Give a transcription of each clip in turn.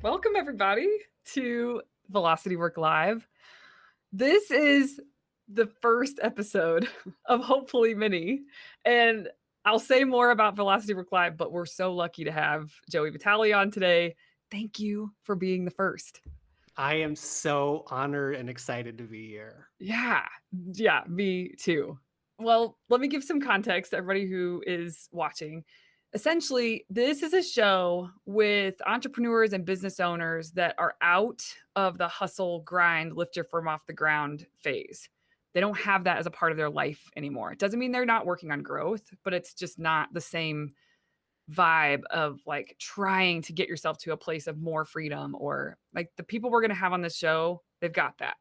Welcome, everybody, to Velocity Work Live. This is the first episode of hopefully many. And I'll say more about Velocity Work Live, but we're so lucky to have Joey Vitale on today. Thank you for being the first. I am so honored and excited to be here. Yeah, me too. Well, let me give some context to everybody who is watching. Essentially, this is a show with entrepreneurs and business owners that are out of the hustle, grind, lift your firm off the ground phase. They don't have that as a part of their life anymore. It doesn't mean they're not working on growth, but it's just not the same vibe of like trying to get yourself to a place of more freedom, or like the people we're going to have on this show, they've got that.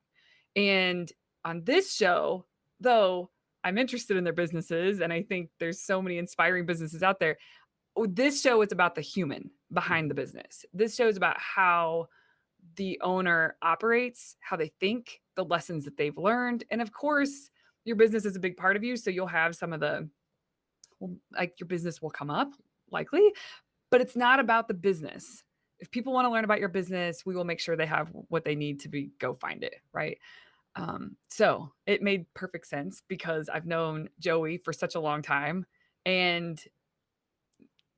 And on this show, though, I'm interested in their businesses and I think there's so many inspiring businesses out there. This show is about the human behind the business. This show is about how the owner operates, how they think, the lessons that they've learned. And of course, your business is a big part of you. So you'll have some of the, like your business will come up likely, but it's not about the business. If people want to learn about your business, we will make sure they have what they need to go find it. Right. So it made perfect sense because I've known Joey for such a long time, and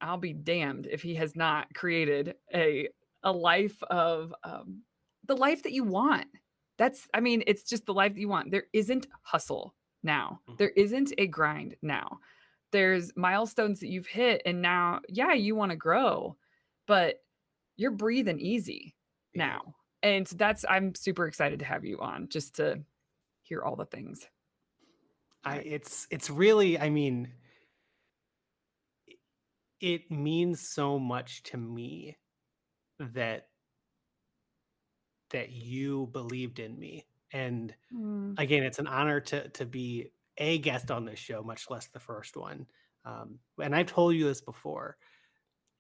I'll be damned if he has not created a life of the life that you want. It's just the life that you want. There isn't hustle now. There isn't a grind now. There's milestones that you've hit, and now, yeah, you want to grow, but you're breathing easy now. And so I'm super excited to have you on just to hear all the things. It's really, it means so much to me that you believed in me. And again, it's an honor to be a guest on this show, much less the first one. And I've told you this before,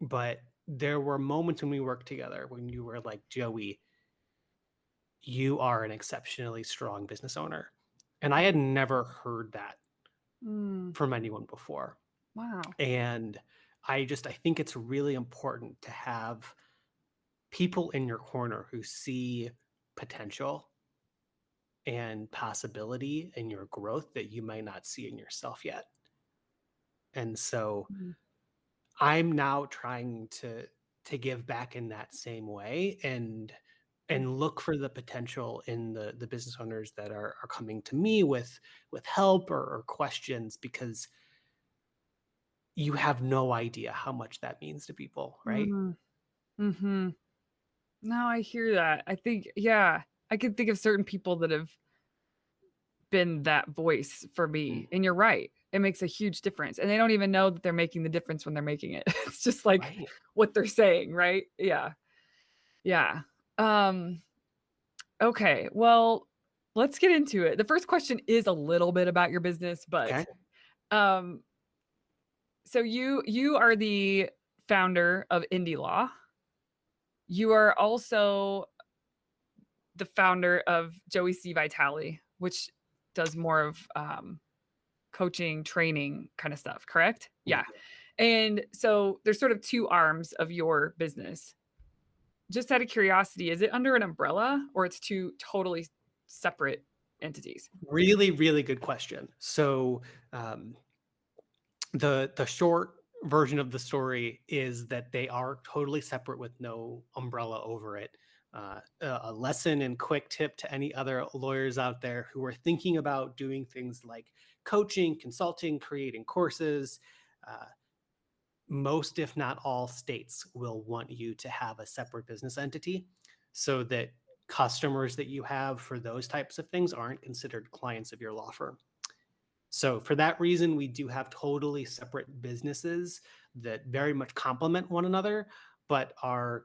but there were moments when we worked together when you were like, Joey, you are an exceptionally strong business owner. And I had never heard that from anyone before. Wow. And I think it's really important to have people in your corner who see potential and possibility in your growth that you might not see in yourself yet. And so I'm now trying to give back in that same way and look for the potential in the business owners that are coming to me with help or questions, because you have no idea how much that means to people, right? Mm-hmm. No, I hear that. I think, yeah, I can think of certain people that have been that voice for me. And you're right. It makes a huge difference. And they don't even know that they're making the difference when they're making it. It's just like what they're saying, right? Yeah. Yeah. Okay. Well, let's get into it. The first question is a little bit about your business, but so you are the founder of Indie Law. You are also the founder of Joey Vitale, which does more of coaching, training kind of stuff, correct? Yeah. And so there's sort of two arms of your business. Just out of curiosity, is it under an umbrella or it's two totally separate entities? Really, really good question. So the short version of the story is that they are totally separate with no umbrella over it. A lesson and quick tip to any other lawyers out there who are thinking about doing things like coaching, consulting, creating courses. Most, if not all, states will want you to have a separate business entity so that customers that you have for those types of things aren't considered clients of your law firm. So for that reason, we do have totally separate businesses that very much complement one another, but are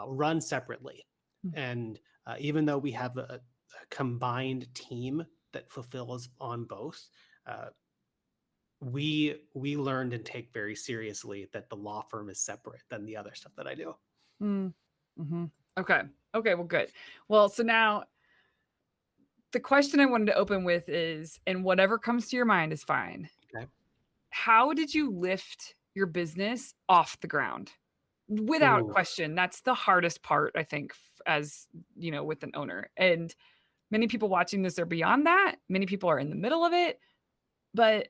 run separately. And even though we have a combined team that fulfills on both, we learned and take very seriously that the law firm is separate than the other stuff that I do. Okay. Well, good. Well, so now the question I wanted to open with is, and whatever comes to your mind is fine. Okay. How did you lift your business off the ground? Without Ooh. question, that's the hardest part, I think, as, with an owner, and many people watching this are beyond that, many people are in the middle of it, but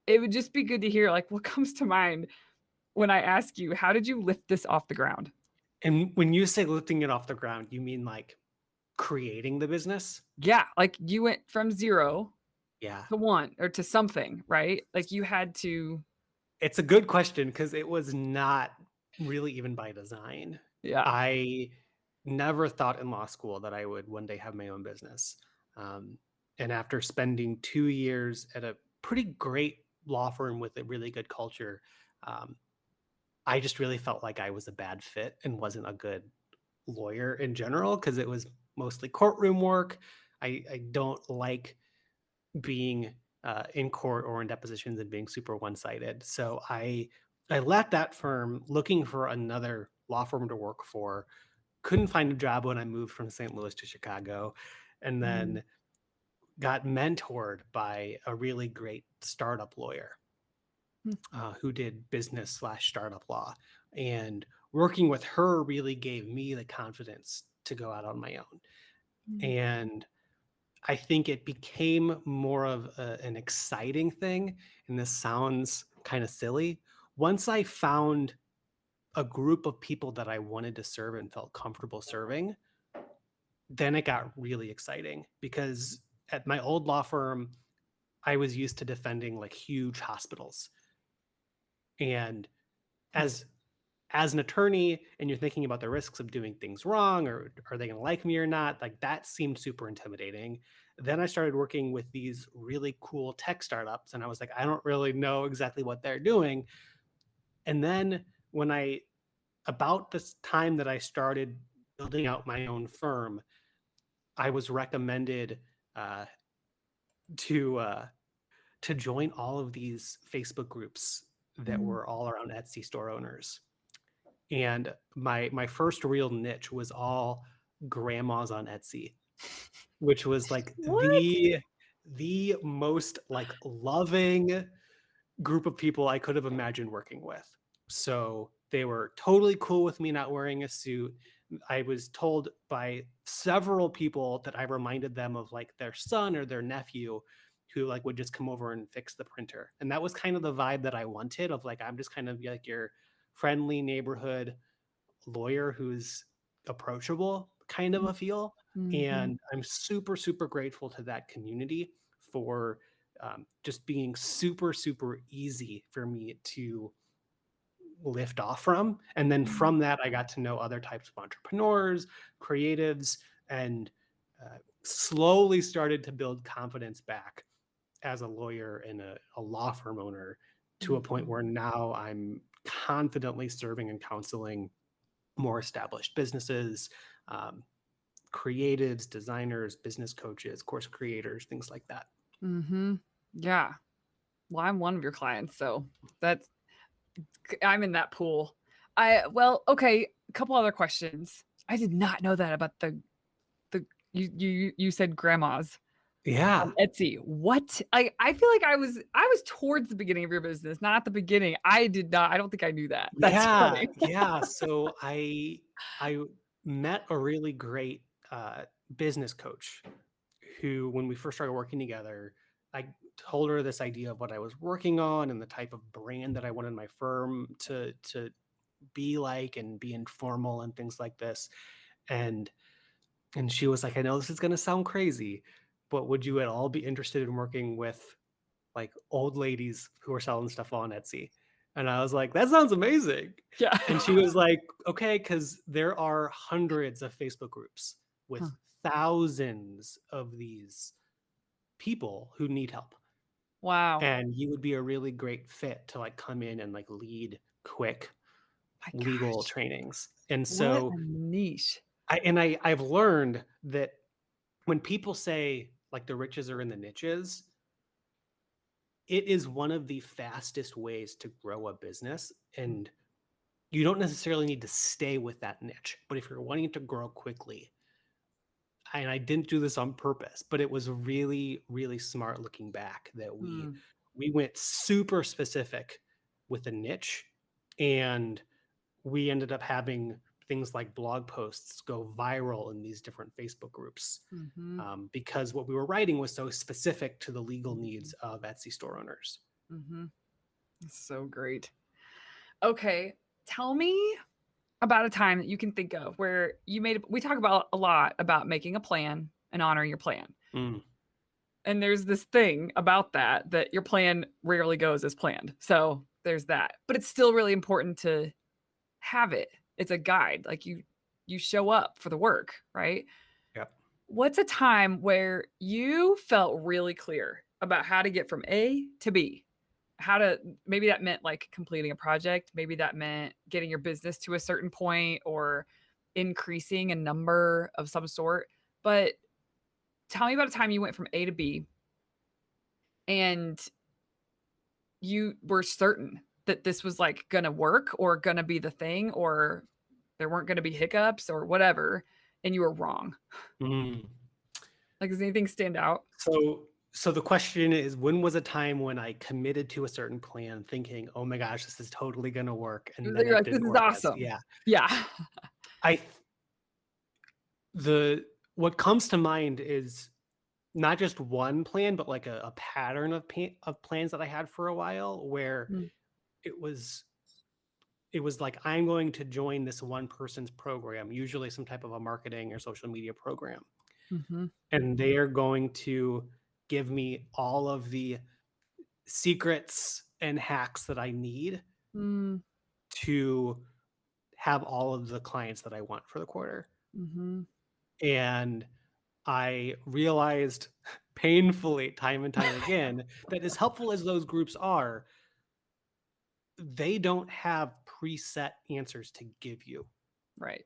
it would just be good to hear, like, what comes to mind when I ask you, "How did you lift this off the ground?" And when you say lifting it off the ground, you mean like creating the business? Yeah, like, you went from 0 Yeah. to 1 or to something, right? Like, you had to. It's a good question because it was not really even by design. Yeah. I never thought in law school that I would one day have my own business. Um, and after spending 2 years at a pretty great law firm with a really good culture, um, I just really felt like I was a bad fit and wasn't a good lawyer in general because it was mostly courtroom work. I don't like being in court or in depositions and being super one-sided. So I left that firm looking for another law firm to work for. Couldn't find a job when I moved from St. Louis to Chicago, and Mhm, then got mentored by a really great startup lawyer mm, who did business slash startup law. And working with her really gave me the confidence to go out on my own. mm, And I think it became more of an exciting thing, and this sounds kind of silly. Once I found a group of people that I wanted to serve and felt comfortable serving, then it got really exciting because at my old law firm, I was used to defending like huge hospitals. And mm, as as an attorney and you're thinking about the risks of doing things wrong or are they going to like me or not, like that seemed super intimidating. Then I started working with these really cool tech startups and I was like, I don't really know exactly what they're doing. And then when I about this time that I started building out my own firm, I was recommended uh, to uh, to join all of these Facebook groups that mm. were all around Etsy store owners. And my first real niche was all grandmas on Etsy, which was like What? the most like loving group of people I could have imagined working with. So they were totally cool with me not wearing a suit. I was told by several people that I reminded them of like their son or their nephew who like would just come over and fix the printer. And that was kind of the vibe that I wanted of like I'm just kind of like your friendly neighborhood lawyer who's approachable kind of Mm, a feel. mhm, And I'm super, super grateful to that community for just being super, super easy for me to lift off from. And then mm, from that, I got to know other types of entrepreneurs, creatives, and slowly started to build confidence back as a lawyer and a law firm owner to a point mhm, where now I'm confidently serving and counseling more established businesses, um, creatives, designers, business coaches, course creators, things like that. mhm. Yeah. Well, I'm one of your clients, so that's I'm in that pool. Okay, a couple other questions. I did not know that about the you said grandmas on Yeah. Etsy. What? I feel like I was towards the beginning of your business, not at the beginning. I don't think I knew that. That's Yeah. funny. Yeah. So I met a really great business coach who, when we first started working together, I told her this idea of what I was working on and the type of brand that I wanted my firm to be like and be informal and things like this. And And she was like, "I know this is gonna sound crazy, but would you at all be interested in working with, like, old ladies who are selling stuff on Etsy?" And I was like, "That sounds amazing." Yeah. And she was like, "Okay, because there are hundreds of Facebook groups Huh. with thousands of these people who need help, Wow. and you would be a really great fit to, like, come in and, like, lead quick My legal gosh. trainings." And What so a niche. I've learned that when people say, like, the riches are in the niches, it is one of the fastest ways to grow a business, and you don't necessarily need to stay with that niche, but if you're wanting to grow quickly, and I didn't do this on purpose, but it was really, really smart looking back that we Mm. we went super specific with a niche, and we ended up having things like blog posts go viral in these different Facebook groups, Mhm. because what we were writing was so specific to the legal needs Mhm. of Etsy store owners. Mhm. So great. Okay, tell me about a time that you can think of where we talk about a lot about making a plan and honoring your plan. Mm, And there's this thing about that your plan rarely goes as planned. So, there's that. But it's still really important to have it. It's a guide. Like you show up for the work, right? yep. What's a time where you felt really clear about how to get from A to B? How to maybe that meant, like, completing a project, maybe that meant getting your business to a certain point or increasing a number of some sort, but tell me about a time you went from A to B and you were certain that this was, like, gonna work or gonna be the thing or there weren't gonna be hiccups or whatever, and you were wrong. Mm. Like, does anything stand out? So the question is, when was a time when I committed to a certain plan thinking, "Oh my gosh, this is totally gonna work," and then You're it like, "This didn't is work as awesome." yeah. Yeah. I th the what comes to mind is not just one plan, but like a pattern of plans that I had for a while where Mm, it was it was like, I'm going to join this one person's program, usually some type of a marketing or social media program, mhm, and they are going to give me all of the secrets and hacks that I need mm, to have all of the clients that I want for the quarter. mhm. And I realized painfully time and time again that as helpful as those groups are, they don't have preset answers to give you. Right.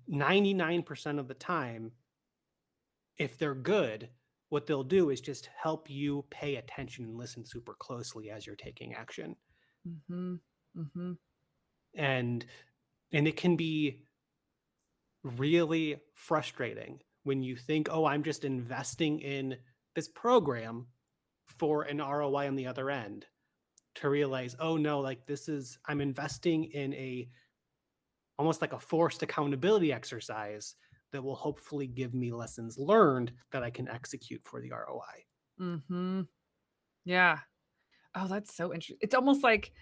99% of the time, if they're good, what they'll do is just help you pay attention and listen super closely as you're taking action. Mhm, mhm, And it can be really frustrating when you think, "Oh, I'm just investing in this program for an ROI on the other end," to realize, "Oh, no, like, this is I'm investing in a almost like a forced accountability exercise that will hopefully give me lessons learned that I can execute for the ROI." mhm. Yeah. Oh, that's so interesting. It's almost like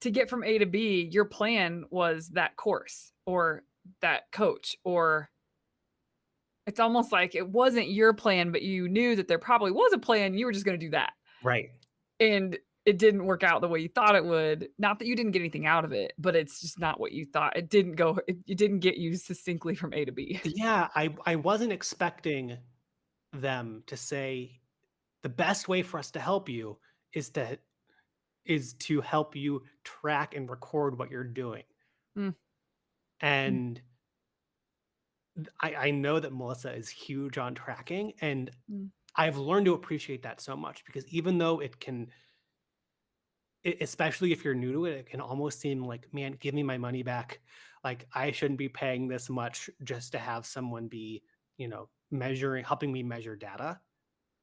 to get from A to B, your plan was that course or that coach, or it's almost like it wasn't your plan, but you knew that there probably was a plan, you were just gonna do that. Right. And it didn't work out the way you thought it would. Not that you didn't get anything out of it, but it's just not what you thought. It didn't get you succinctly from A to B. Yeah, I wasn't expecting them to say, "The best way for us to help you is to help you track and record what you're doing." Mm, mm, And I know that Melissa is huge on tracking, and mm, I've learned to appreciate that so much because even though especially if you're new to it, it can almost seem like, "Man, give me my money back. Like, I shouldn't be paying this much just to have someone be, helping me measure data."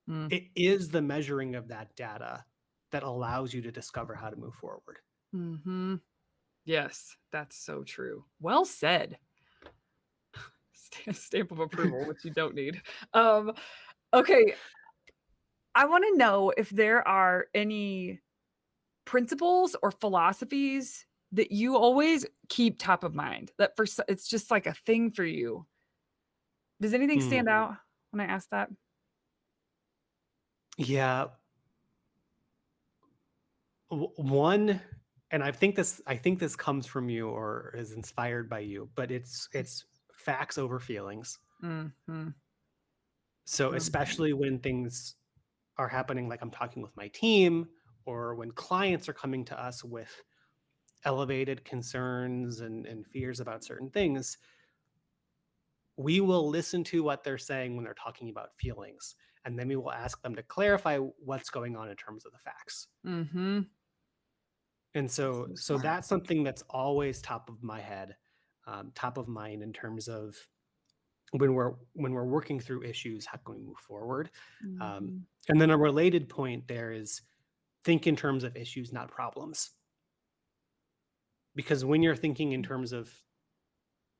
mm, It is the measuring of that data that allows you to discover how to move forward. mhm. Yes, that's so true. Well said. Stamp of approval, which you don't need. Um, okay, I wanna know if there are any principles or philosophies that you always keep top of mind, that it's just like a thing for you. Does anything stand Mhm. out when I ask that? Yeah, one, and I think this comes from you or is inspired by you, but it's facts over feelings. Mhm, So mhm, especially when things are happening, like I'm talking with my team, or when clients are coming to us with elevated concerns and fears about certain things, we will listen to what they're saying when they're talking about feelings. And then we will ask them to clarify what's going on in terms of the facts. mhm. And so So so smart. that's something that's always top of my head, top of mind in terms of when we're working through issues, how can we move forward? Um, Mhm, and then a related point there is think in terms of issues, not problems. because when you're thinking in terms of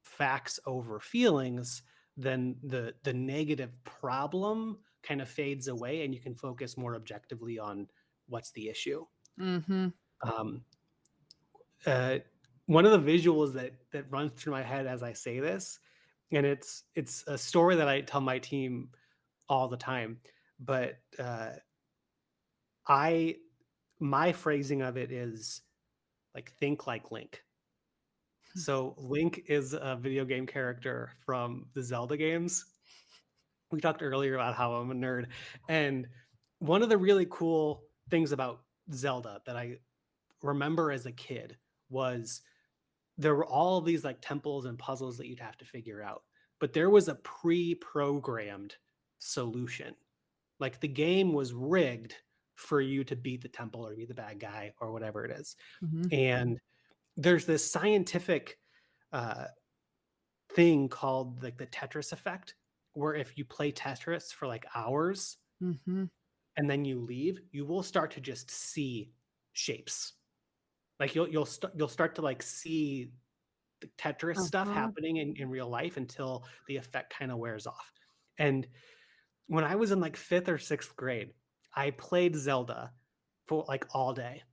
facts over feelings, then the negative problem kind of fades away and you can focus more objectively on what's the issue. Mhm. Um, uh, One of the visuals that runs through my head as I say this, and it's a story that I tell my team all the time, but I my phrasing of it is like think like Link. So Link is a video game character from the Zelda games. We talked earlier about how I'm a nerd, and one of the really cool things about Zelda that I remember as a kid was there were all of these like temples and puzzles that you'd have to figure out, but there was a pre-programmed solution. Like the game was rigged for you to beat the temple or be the bad guy or whatever it is. Mhm. And there's this scientific uh, thing called like the Tetris Effect, where if you play Tetris for like hours Mhm. and then you leave, you will start to just see shapes. Like you'll start to like see the Tetris stuff Uh-huh. happening in real life until the effect kind of wears off. And when I was in like fifth or sixth grade, I played Zelda for like all day.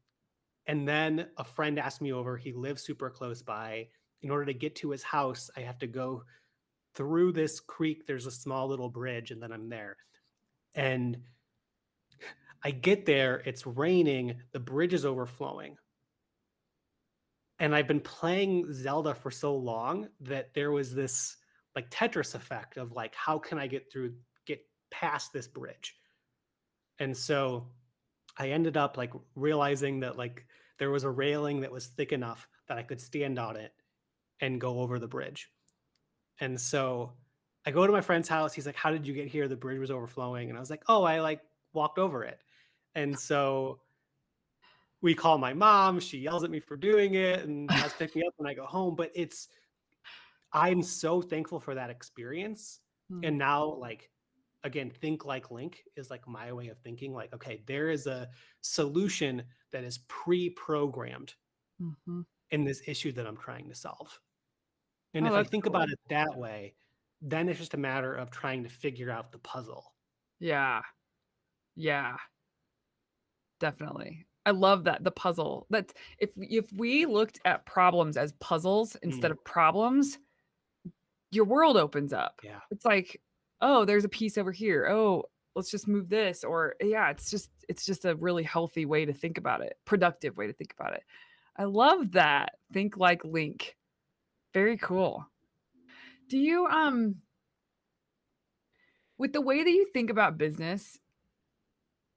And then a friend asked me over. He lives super close by. In order to get to his house, I have to go through this creek. There's a small little bridge, and then I'm there. And I get there, it's raining, the bridge is overflowing. And I've been playing Zelda for so long that there was this like Tetris effect of like, how can I get past this bridge? And so I ended up like realizing that like there was a railing that was thick enough that I could stand on it and go over the bridge. And so I go to my friend's house. He's like, "How did you get here? The bridge was overflowing." And I was like, "Oh, I like walked over it." And so we call my mom. She yells at me for doing it and has to pick me up when I go home. But I'm so thankful for that experience. Mm. And now, like, again, think like Link is like my way of thinking. Like, okay, there is a solution that is pre-programmed Mhm. in this issue that I'm trying to solve. And Oh, if I that's think cool. about it that way, then it's just a matter of trying to figure out the puzzle. Yeah. Yeah. Definitely. I love that, the puzzle. That's if we looked at problems as puzzles instead Mm, of problems, your world opens up. yeah. It's like, "Oh, there's a piece over here. Oh, let's just move this," or yeah, it's just a really healthy way to think about it, productive way to think about it. I love that. Think like Link. Very cool. Do you, with the way that you think about business,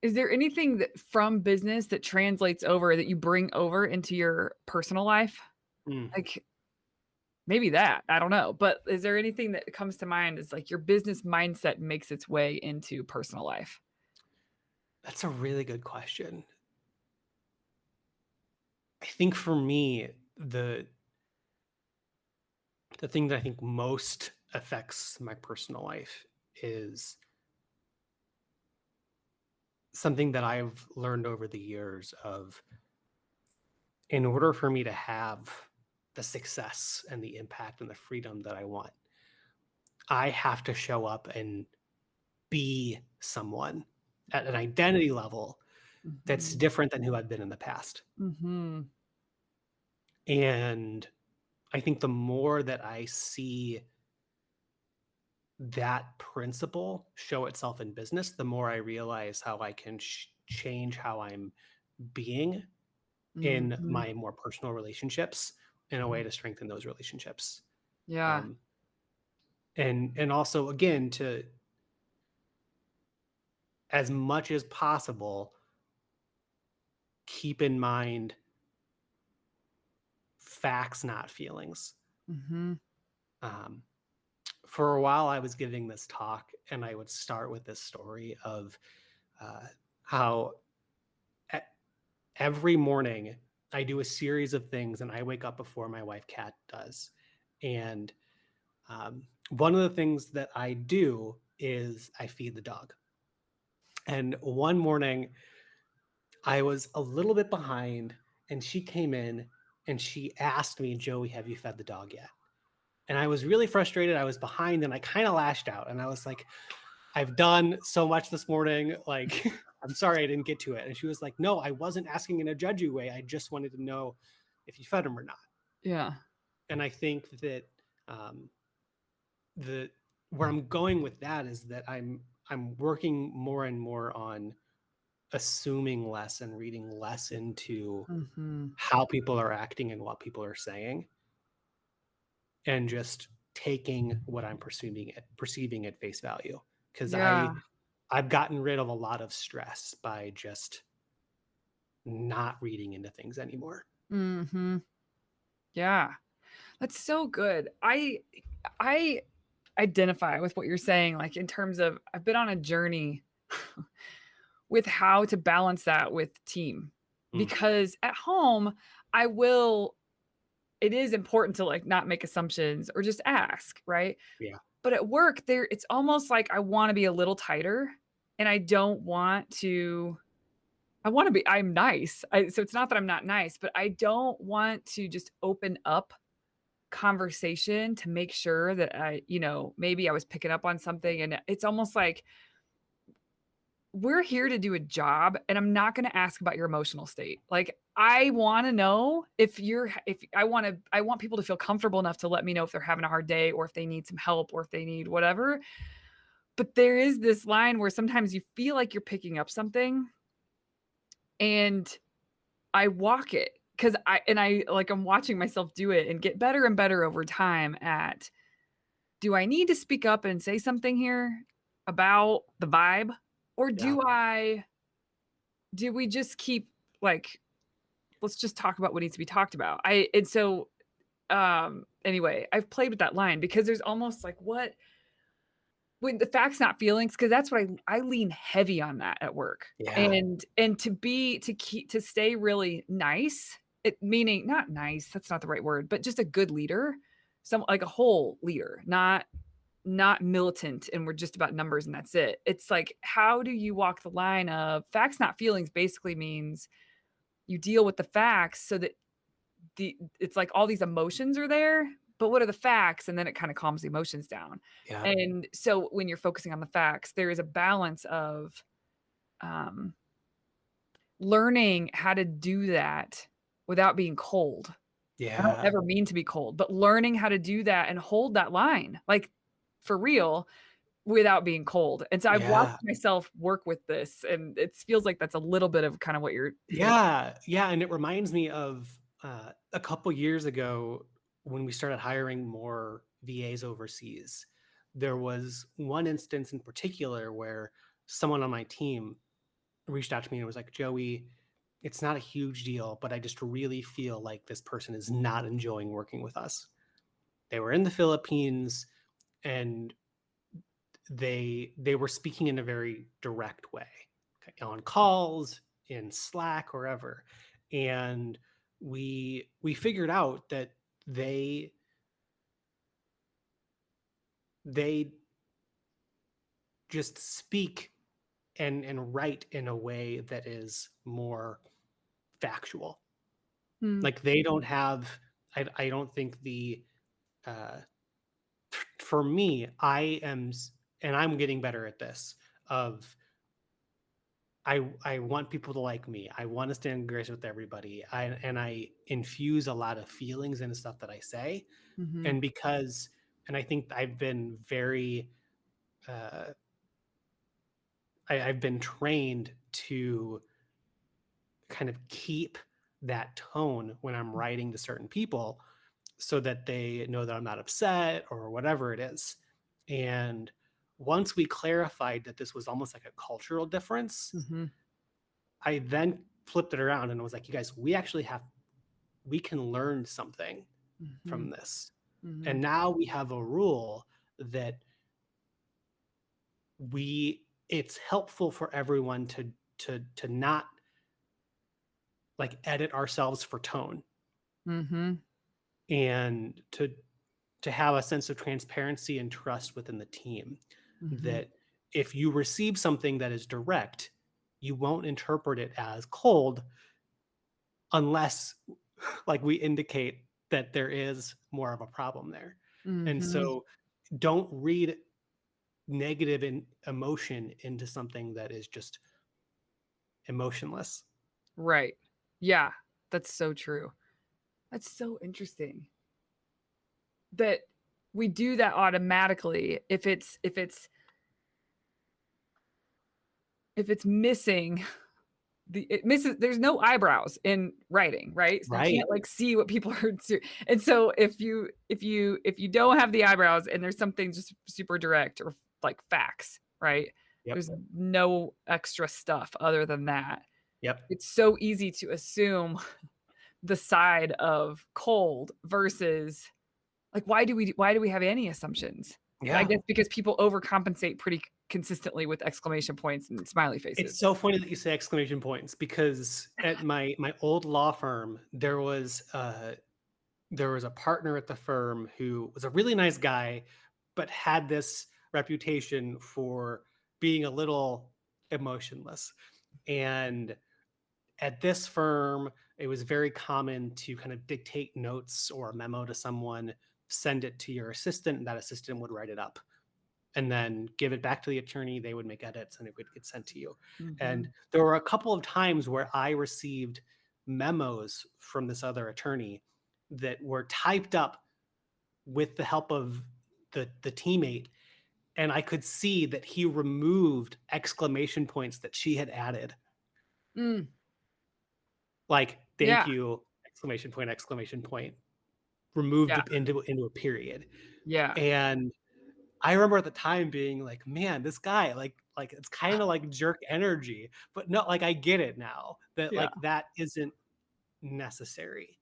is there anything that from business that translates over that you bring over into your personal life? Mm. Like, maybe that, I don't know, but is there anything that comes to mind as, like, your business mindset makes its way into personal life? That's a really good question. I think for me, the thing that I think most affects my personal life is something that I've learned over the years of in order for me to have the success and the impact and the freedom that I want, I have to show up and be someone at an identity level that's Mhm. different than who I've been in the past. Mhm. And I think the more that I see that principle show itself in business, the more I realize how I can change how I'm being in Mhm. my more personal relationships in a way Mhm. to strengthen those relationships. Yeah. Um, and also again to as much as possible keep in mind facts, not feelings. Mhm. Um, for a while, I was giving this talk, and I would start with this story of uh, how e- every morning I do a series of things, and I wake up before my wife Kat does. And one of the things that I do is I feed the dog. And one morning, I was a little bit behind, and she came in and she asked me, "Joey, have you fed the dog yet?" And I was really frustrated. I was behind and I kind of lashed out. And I was like, "I've done so much this morning. Like, I'm sorry I didn't get to it." And she was like, "No, I wasn't asking in a judgy way. I just wanted to know if you fed him or not." Yeah. And I think that um, the where I'm going with that is that I'm working more and more on assuming less and reading less into Mhm. how people are acting and what people are saying, and just taking what I'm perceiving at face value. Because Yeah. I've gotten rid of a lot of stress by just not reading into things anymore. Mhm. Yeah. That's so good. I identify with what you're saying, like, in terms of I've been on a journey with how to balance that with team. Mm, Because at home, I will it is important to, like, not make assumptions or just ask, right? yeah, But at work, there it's almost like I wanna be a little tighter, and I don't want to I wanna be I'm nice. So it's not that I'm not nice, but I don't want to just open up conversation to make sure that maybe I was picking up on something, and it's almost like we're here to do a job, and I'm not gonna ask about your emotional state. Like, I wanna know if I want people to feel comfortable enough to let me know if they're having a hard day or if they need some help or if they need whatever. But there is this line where sometimes you feel like you're picking up something, and I walk it because I'm watching myself do it and get better and better over time at, "Do I need to speak up and say something here about the vibe? Or yeah, do we just keep, like, let's just talk about what needs to be talked about?" I and so, anyway, I've played with that line because there's almost like, what when the facts, not feelings, because that's what I lean heavy on that at work. yeah, And to stay really nice, it meaning not nice, that's not the right word, but just a good leader, some like a whole leader, not militant and we're just about numbers and that's it. It's like, how do you walk the line of facts, not feelings basically means you deal with the facts so that it's like all these emotions are there, but what are the facts? And then it kind of calms the emotions down. yeah, And so when you're focusing on the facts, there is a balance of um, learning how to do that without being cold. I don't yeah, ever mean to be cold, but learning how to do that and hold that line, like for real, without being cold. And so I've watched yeah, myself work with this, and it feels like that's a little bit of kind of what you're hitting. yeah, yeah. And it reminds me of a couple years ago when we started hiring more VAs overseas. There was one instance in particular where someone on my team reached out to me and was like, "Joey, it's not a huge deal, but I just really feel like this person is not enjoying working with us." They were in the Philippines and they were speaking in a very direct way, okay, on calls, in Slack, or ever. And we figured out that they they just speak and write in a way that is more factual. Mm, Like they don't have I don't think the uh for me, and I'm getting better at this, of I want people to like me. I want to stand in grace with everybody. And I infuse a lot of feelings into stuff that I say. mhm, And because and I think I've been very uh I've been trained to kind of keep that tone when I'm writing to certain people so that they know that I'm not upset or whatever it is. And once we clarified that this was almost like a cultural difference, mhm, I then flipped it around and was like, "You guys, we can learn something from mhm, this." mhm, And now we have a rule that we it's helpful for everyone to not like edit ourselves for tone, mhm, and to have a sense of transparency and trust within the team, mhm, that if you receive something that is direct, you won't interpret it as cold unless like we indicate that there is more of a problem there. And Mhm. so don't read negative emotion into something that is just emotionless. Right. Yeah, that's so true. That's so interesting that we do that automatically if it's missing it misses there's no eyebrows in writing, right? So you Right. can't, like, see what people are and so if you don't have the eyebrows and there's something just super direct or, like, facts, right? Yep. There's no extra stuff other than that. Yep. It's so easy to assume the side of cold versus like, why do we have any assumptions? I Yeah. guess because people overcompensate pretty consistently with exclamation points and smiley It's faces. so funny that you say exclamation points because at my old law firm, there was a partner at the firm who was a really nice guy, but had this reputation for being a little emotionless. And at this firm, it was very common to kind of dictate notes or a memo to someone, send it to your assistant, and that assistant would write it up and then give it back to the attorney. They would make edits and it would get sent to you. And Mhm. there were a couple of times where I received memos from this other attorney that were typed up with the help of the teammate, and I could see that he removed exclamation points that she had added, Mm, like yeah, "thank you!" exclamation point, removed yeah, it into a period. yeah, And I remember at the time being like, "Man, this guy, like it's kinda like jerk energy," but no, like, I get it now that, yeah, like, that isn't necessary,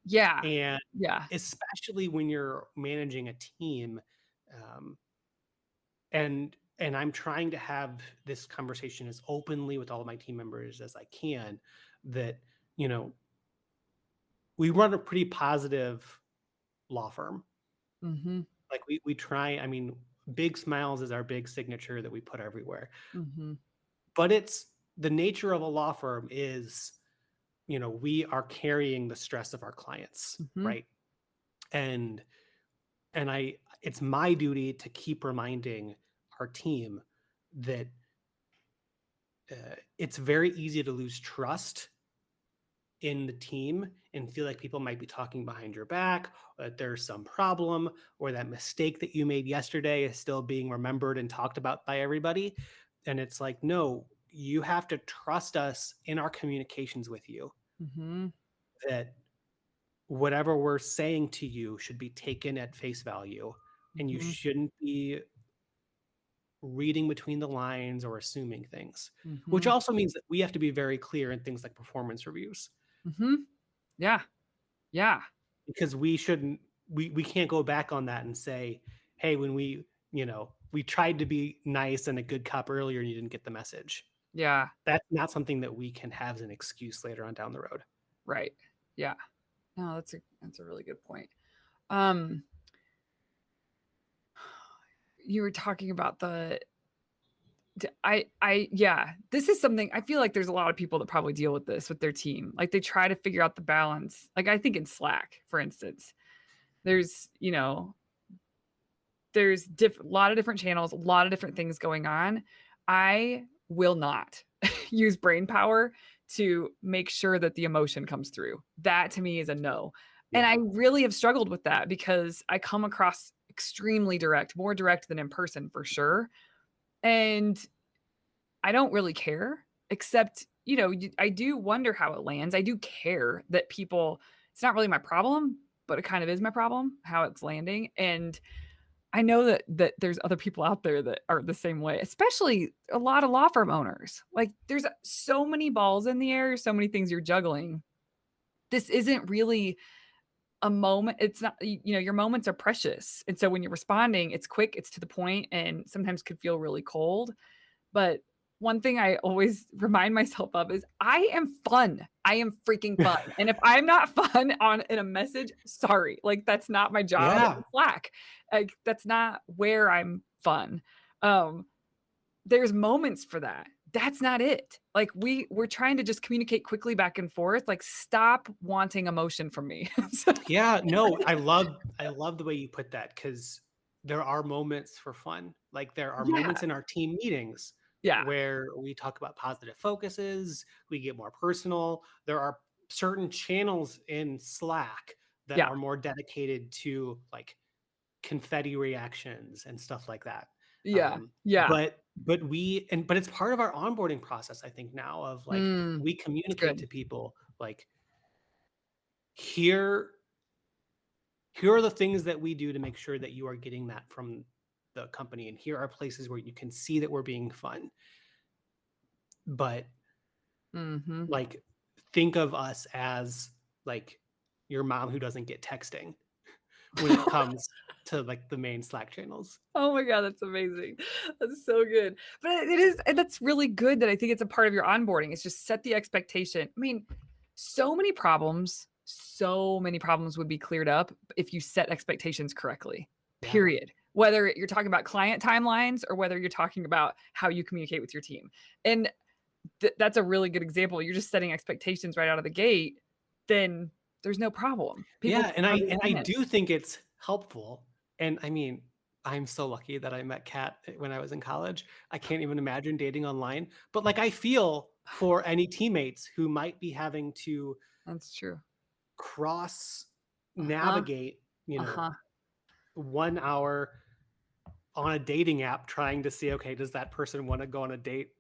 yeah, and yeah, especially when you're managing a team, um, and I'm trying to have this conversation as openly with all of my team members as I can, that, you know, we run a pretty positive law firm. mhm, Like, we try, I mean, big smiles is our big signature that we put everywhere. mhm, But it's the nature of a law firm is, we are carrying the stress of our clients, mhm, right? And I it's my duty to keep reminding our team that it's very easy to lose trust in the team and feel like people might be talking behind your back, or that there's some problem, or that mistake that you made yesterday is still being remembered and talked about by everybody. And it's like, no, you have to trust us in our communications with you, mhm, that whatever we're saying to you should be taken at face value, and you mhm, shouldn't be reading between the lines or assuming things, which mhm, also means that we have to be very clear in things like performance reviews. mhm, yeah, yeah, Because we shouldn't we can't go back on that and say, "Hey, when we tried to be nice and a good cop earlier and you didn't get the message." yeah, That's not something that we can have as an excuse later on down the road. right, yeah. No, that's a really good point. Um, you were talking about yeah, this is something I feel like there's a lot of people that probably deal with this with their team. Like they try to figure out the balance. Like I think in Slack, for instance, there's, there's a lot of different channels, a lot of different things going on. I will not use brain power to make sure that the emotion comes through. That to me is a no. And Yeah. I really have struggled with that because I come across extremely direct, more direct than in person for sure. And I don't really care, except, I do wonder how it lands. I do care that people it's not really my problem, but it kind of is my problem how it's landing. And I know that there's other people out there that are the same way, especially a lot of law firm owners. Like there's so many balls in the air, so many things you're juggling. This isn't really a moment. It's not, your moments are precious. And so when you're responding, it's quick, it's to the point, and sometimes could feel really cold. But one thing I always remind myself of is I am fun. I am freaking fun. And if I'm not fun on in a message, sorry. Like that's not my job Yeah. in Slack. Like that's not where I'm fun. Um, there's moments for that. that's not it. Like, we're trying to just communicate quickly back and forth, like, stop wanting emotion from me. So Yeah, no, I love the way you put that because there are moments for fun. Like, there are yeah, moments in our team meetings yeah, where we talk about positive focuses, we get more personal. There are certain channels in Slack that yeah, are more dedicated to, like, confetti reactions and stuff like that. yeah, yeah. But it's part of our onboarding process, I think now of, like, Mm, we that's communicate good. to people, like, "Here here are the things that we do to make sure that you are getting that from the company, and here are places where you can see that we're being fun." But, Mhm. like, think of us as, like, your mom who doesn't get texting when it comes to, like, the main Slack channels. Oh my god, that's amazing. That's so good. But it is and that's really good that I think it's a part of your onboarding. It's just set the expectation. I mean, so many problems would be cleared up if you set expectations correctly, Yeah. period. Whether you're talking about client timelines or whether you're talking about how you communicate with your team. And that's a really good example. You're just setting expectations right out of the gate, then there's no problem. People Yeah, just and I and I understand. do think it's helpful, and I mean, I'm so lucky that I met Kat when I was in college. I can't even imagine dating online, but, like, I feel for any teammates who might be having to That's true. cross Uh-huh. navigate, Uh-huh. 1 hour on a dating app trying to see, okay, does that person wanna go on a date?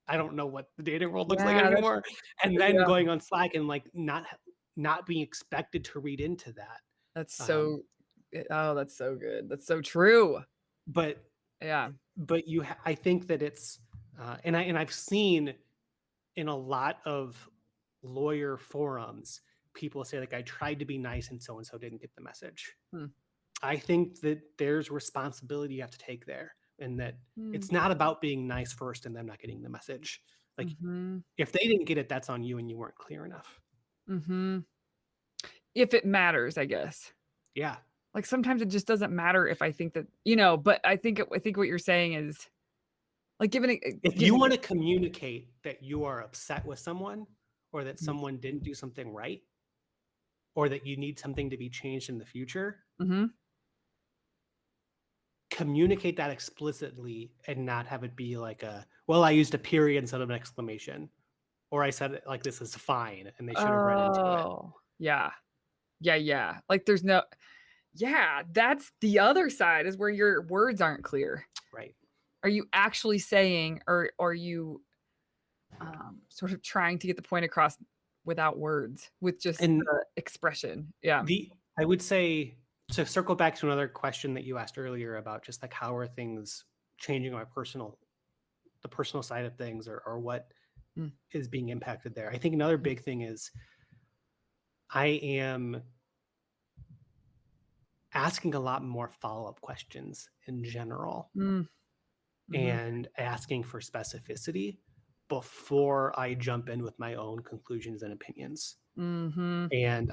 I don't know what the dating world looks like Yeah, that's anymore, and then yeah, going on Slack and, like, not being expected to read into that. that's Um, so oh, that's so good. That's so true. but Yeah. I think that it's, and I've seen in a lot of lawyer forums, people say, like, "I tried to be nice and so didn't get the message." Hmm. I think that there's responsibility you have to take there, and that Mm. it's not about being nice first and them not getting the message. Like, Mhm. if they didn't get it, that's on you and you weren't clear enough. Mhm. If it matters, I guess. Yeah. Like, sometimes it just doesn't matter if I think that but I think what you're saying is, like, If you giving wanna communicate that you are upset with someone, or that Mhm. someone didn't do something right, or that you need something to be changed in the future, Mhm. communicate that explicitly and not have it be like well, I used a period instead of an exclamation, or I said it like, "This is fine," and they should have read into it. Oh, yeah. Yeah, yeah. Like, there's no yeah, that's the other side is where your words aren't clear. Right. Are you actually saying or are you sort of trying to get the point across without words, with just And the expression. Yeah. I would say, to circle back to another question that you asked earlier about just, like, how are things changing on the personal side of things, or what Mm, is being impacted there. I think another mm, big thing is I am asking a lot more follow-up questions in general, mm, mhm, and asking for specificity before I jump in with my own conclusions and opinions. mhm, And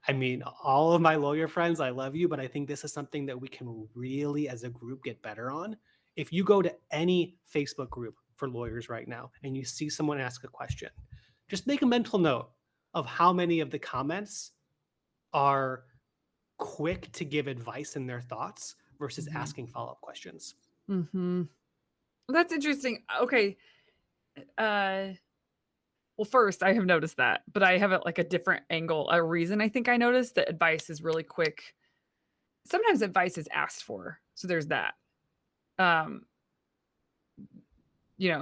I mean, all of my lawyer friends, I love you, but I think this is something that we can really, as a group, get better on. If you go to any Facebook group for lawyers right now and you see someone ask a question, just make a mental note of how many of the comments are quick to give advice in their thoughts versus mhm, asking follow-up questions. mhm. Well, that's interesting. Okay, uh, well, first, I have noticed that, but I have like a different angle, a reason I think I noticed that advice is really quick. Sometimes advice is asked for, so there's that. Um,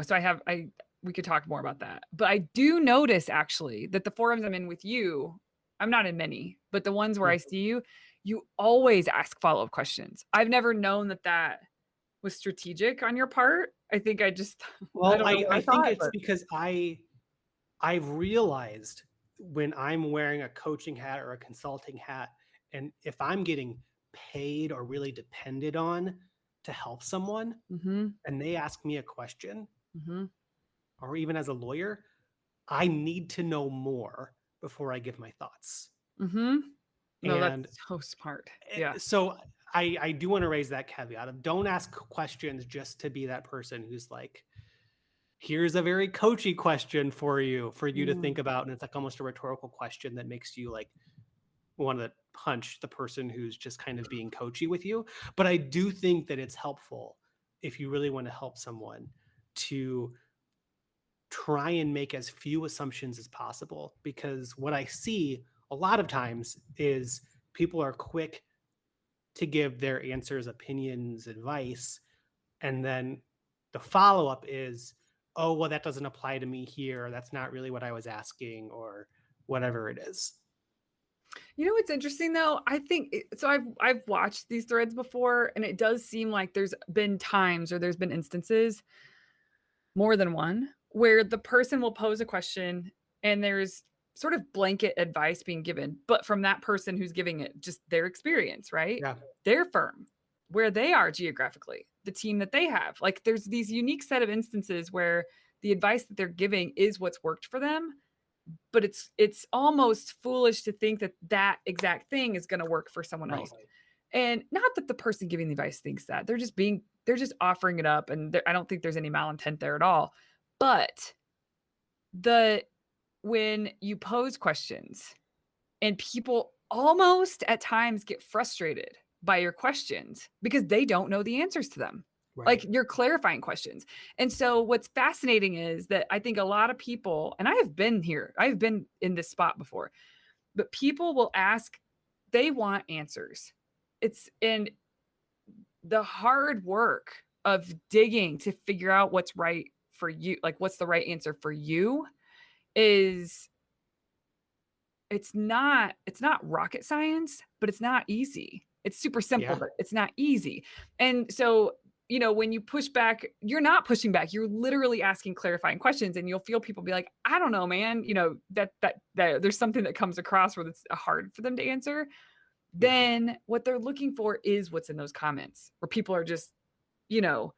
so I we could talk more about that. But I do notice actually that the forums I'm in with you, I'm not in many, but the ones where I Mhm. see you, you always ask follow-up questions. I've never known that that was strategic on your part. I think I just I Well, don't know what I I think thought, it's but because I've realized when I'm wearing a coaching hat or a consulting hat, and if I'm getting paid or really depended on to help someone, mhm, and they ask me a question, mhm, or even as a lawyer, I need to know more before I give my thoughts. mhm. No, that's And so smart. Yeah. so I do want to raise that caveat of don't ask questions just to be that person who's like, here's a very coachy question for you to think Mm. about. And it's like almost a rhetorical question that makes you like want to punch the person who's just kind of being coachy with you. But I do think that it's helpful if you really want to help someone to try and make as few assumptions as possible. Because what I see a lot of times is people are quick to give their answers, opinions, advice. And then the follow up is, oh, well, that doesn't apply to me here. That's not really what I was asking, or whatever it is. You know what's interesting though? I think so I've watched these threads before and it does seem like there's been times or there's been instances, more than one, where the person will pose a question and there's sort of blanket advice being given, but from that person who's giving it, just their experience, right? Yeah. Their firm, where they are geographically, the team that they have. Like there's these unique set of instances where the advice that they're giving is what's worked for them, but it's almost foolish to think that that exact thing is going to work for someone Right. else. And not that the person giving the advice thinks that. They're just offering it up and I don't think there's any malintent there at all. But the when you pose questions and people almost at times get frustrated by your questions because they don't know the answers to them. Like Right. you're clarifying questions. And so what's fascinating is that I think a lot of people, and I have been here, I've been in this spot before, but people will ask, they want answers. It's and the hard work of digging to figure out what's right for you, like what's the right answer for you is it's not rocket science, but it's not easy. It's super simple, Yeah. but it's not easy. And so, when you push back, you're not pushing back. You're literally asking clarifying questions and you'll feel people be like, "I don't know, man." That there's something that comes across where it's hard for them to answer. Yeah. Then what they're looking for is what's in those comments where people are just, you know,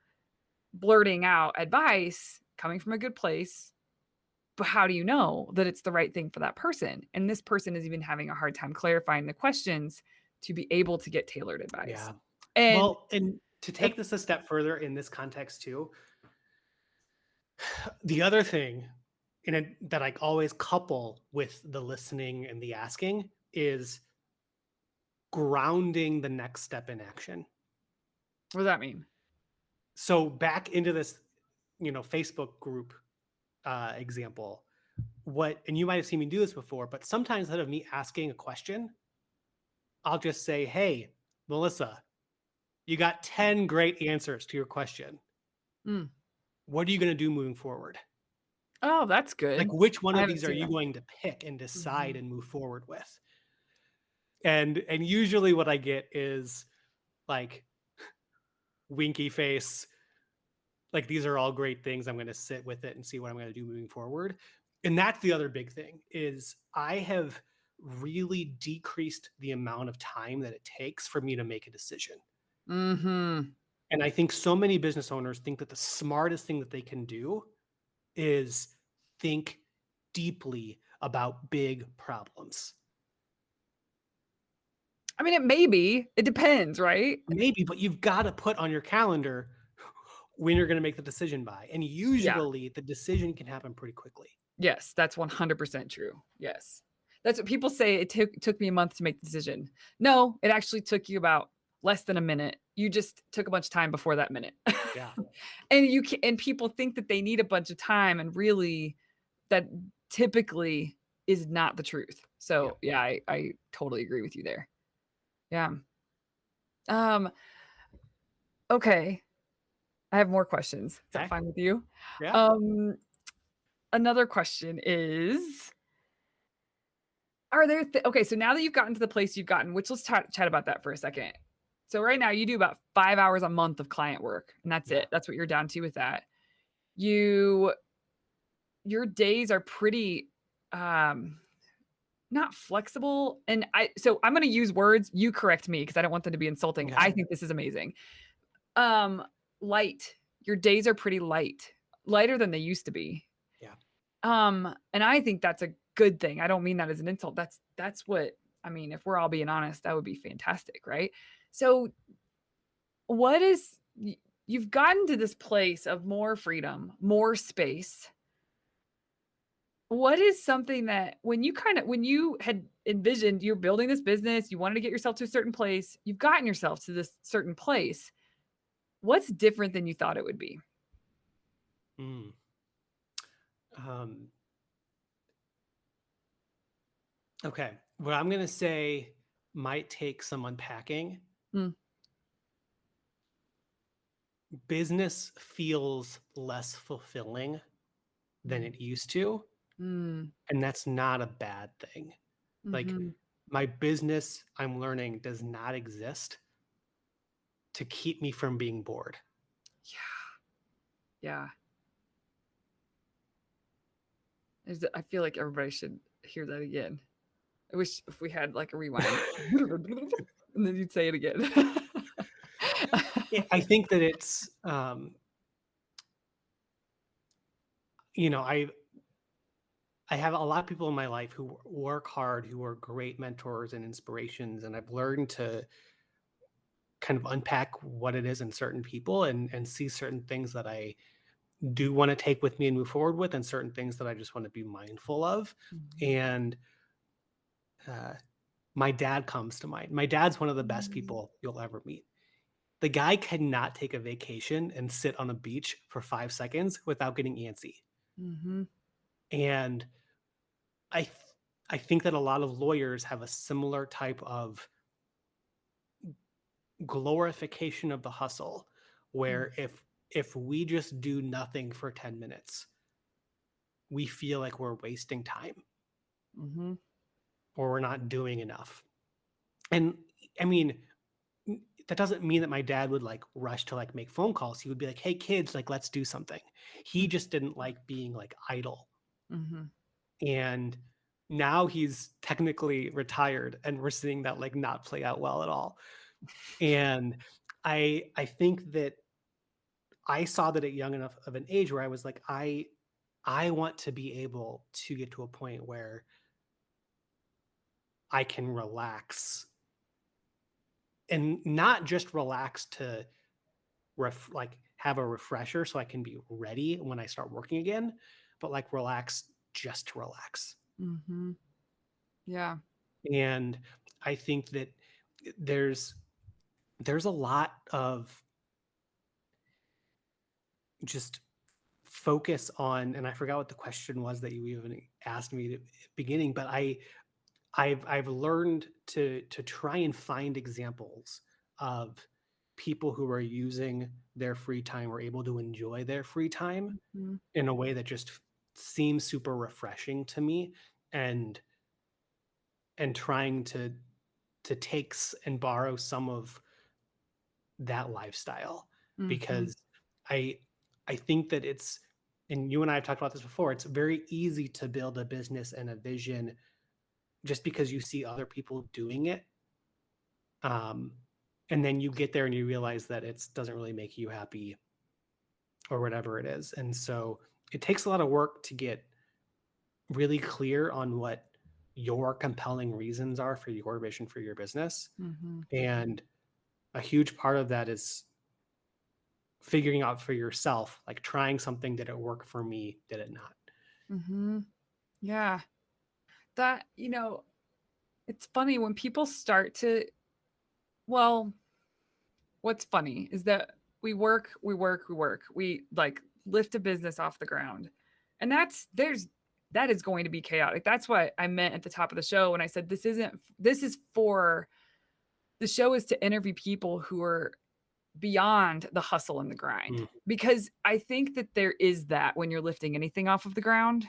blurting out advice coming from a good place, but how do you know that it's the right thing for that person? And this person is even having a hard time clarifying the questions to be able to get tailored advice. Yeah. And Well, and to that's take this a step further in this context too, the other thing that I always couple with the listening and the asking is grounding the next step in action. what does that mean? So back into this, Facebook group example, and you might have seen me do this before, but sometimes instead of me asking a question, I'll just say, "Hey, Melissa, you got 10 great answers to your question. Mm. What are you going to do moving forward? Oh, that's Like, good. which one I of haven't these are seen you that. going to pick and decide Mhm. and move forward with?" And usually what I get is like winky face, like these are all great things. I'm going to sit with it and see what I'm going to do moving forward. And that's the other big thing is I have really decreased the amount of time that it takes for me to make a decision. Mhm. And I think so many business owners think that the smartest thing that they can do is think deeply about big problems. I mean, it may be. It depends, right? Maybe, but you've got to put on your calendar when you're going to make the decision by. And Yeah. usually the decision can happen pretty quickly. Yes, that's 100% true. Yes. That's what people say, "It took me a month to make the decision." No, it actually took you about less than a minute. You just took a bunch of time before that minute. Yeah. And people think that they need a bunch of time, and really, that typically is not the truth. Yeah. So, yeah, I totally agree with you there. Yeah. Um, okay. I have more questions. Is that Okay. fine with you? Yeah. Um, Another question is, are there okay, so now that you've gotten to the place you've gotten, which let's chat about that for a second. So right now you do about 5 hours a month of client work, and that's Yeah. it. That's what you're down to with that. You your days are pretty, um, not flexible, and I'm gonna use words, you correct me because I don't want them to be insulting. Okay. I think this is amazing. Um, Light. Your days are pretty light, lighter than they used to be. Yeah. And I think that's a good thing. I don't mean that as an insult. That's what I mean, if we're all being honest, that would be fantastic, right? So what is you've gotten to this place of more freedom, more space. What is something that when you had envisioned you're building this business, you wanted to get yourself to a certain place, you've gotten yourself to this certain place. What's different than you thought it would be? Mm. Um, okay. What I'm going to say might take some unpacking. Mm, Business feels less fulfilling than mm, it used to, mm, and that's not a bad thing. Like, mhm. my business, I'm learning, does not exist to keep me from being bored. Yeah, yeah. I feel like everybody should hear that again. I wish if we had like a rewind, and then you'd say it again. I think that it's, you know, I have a lot of people in my life who work hard, who are great mentors and inspirations, and I've learned to kind of unpack what it is in certain people and see certain things that I do want to take with me and move forward with, and certain things that I just want to be mindful of. Mhm. And uh, my dad comes to mind. My dad's one of the best Mm, people you'll ever meet. The guy cannot take a vacation and sit on a beach for 5 seconds without getting antsy. mhm, And I th- I think that a lot of lawyers have a similar type of glorification of the hustle, mm, where if we just do nothing for 10 minutes, we feel like we're wasting time mhm, or we're not doing enough. And I mean, that doesn't mean that my dad would like rush to like make phone calls. He would be like, "Hey kids, like let's do something." He mm, just didn't like being like idle. mhm. And now he's technically retired and we're seeing that like not play out well at all. And I think that I saw that at young enough of an age where I was like, I want to be able to get to a point where I can relax, and not just relax to like have a refresher so I can be ready when I start working again, but like relax just to relax. Mhm. Yeah. And I think that there's there's a lot of just focus on, and I forgot what the question was that you even asked me at the beginning, but I've learned to try and find examples of people who are using their free time or able to enjoy their free time Mhm, in a way that just seems super refreshing to me, and trying to take and borrow some of that lifestyle, mhm, because I I think that it's, and you and I have talked about this before, it's very easy to build a business and a vision just because you see other people doing it. Um, and then you get there and you realize that it doesn't really make you happy or whatever it is. And so it takes a lot of work to get really clear on what your compelling reasons are for your vision for your business. mhm, And a huge part of that is figuring out for yourself, like trying something, did it work for me? Did it not? mhm. Yeah. That it's funny when people start to well, what's funny is that we work, we work, we work. We, like, lift a business off the ground, and that is going to be chaotic. That's what I meant at the top of the show when I said this is for the show is to interview people who are beyond the hustle and the grind, Mm, because I think that there is that when you're lifting anything off of the ground.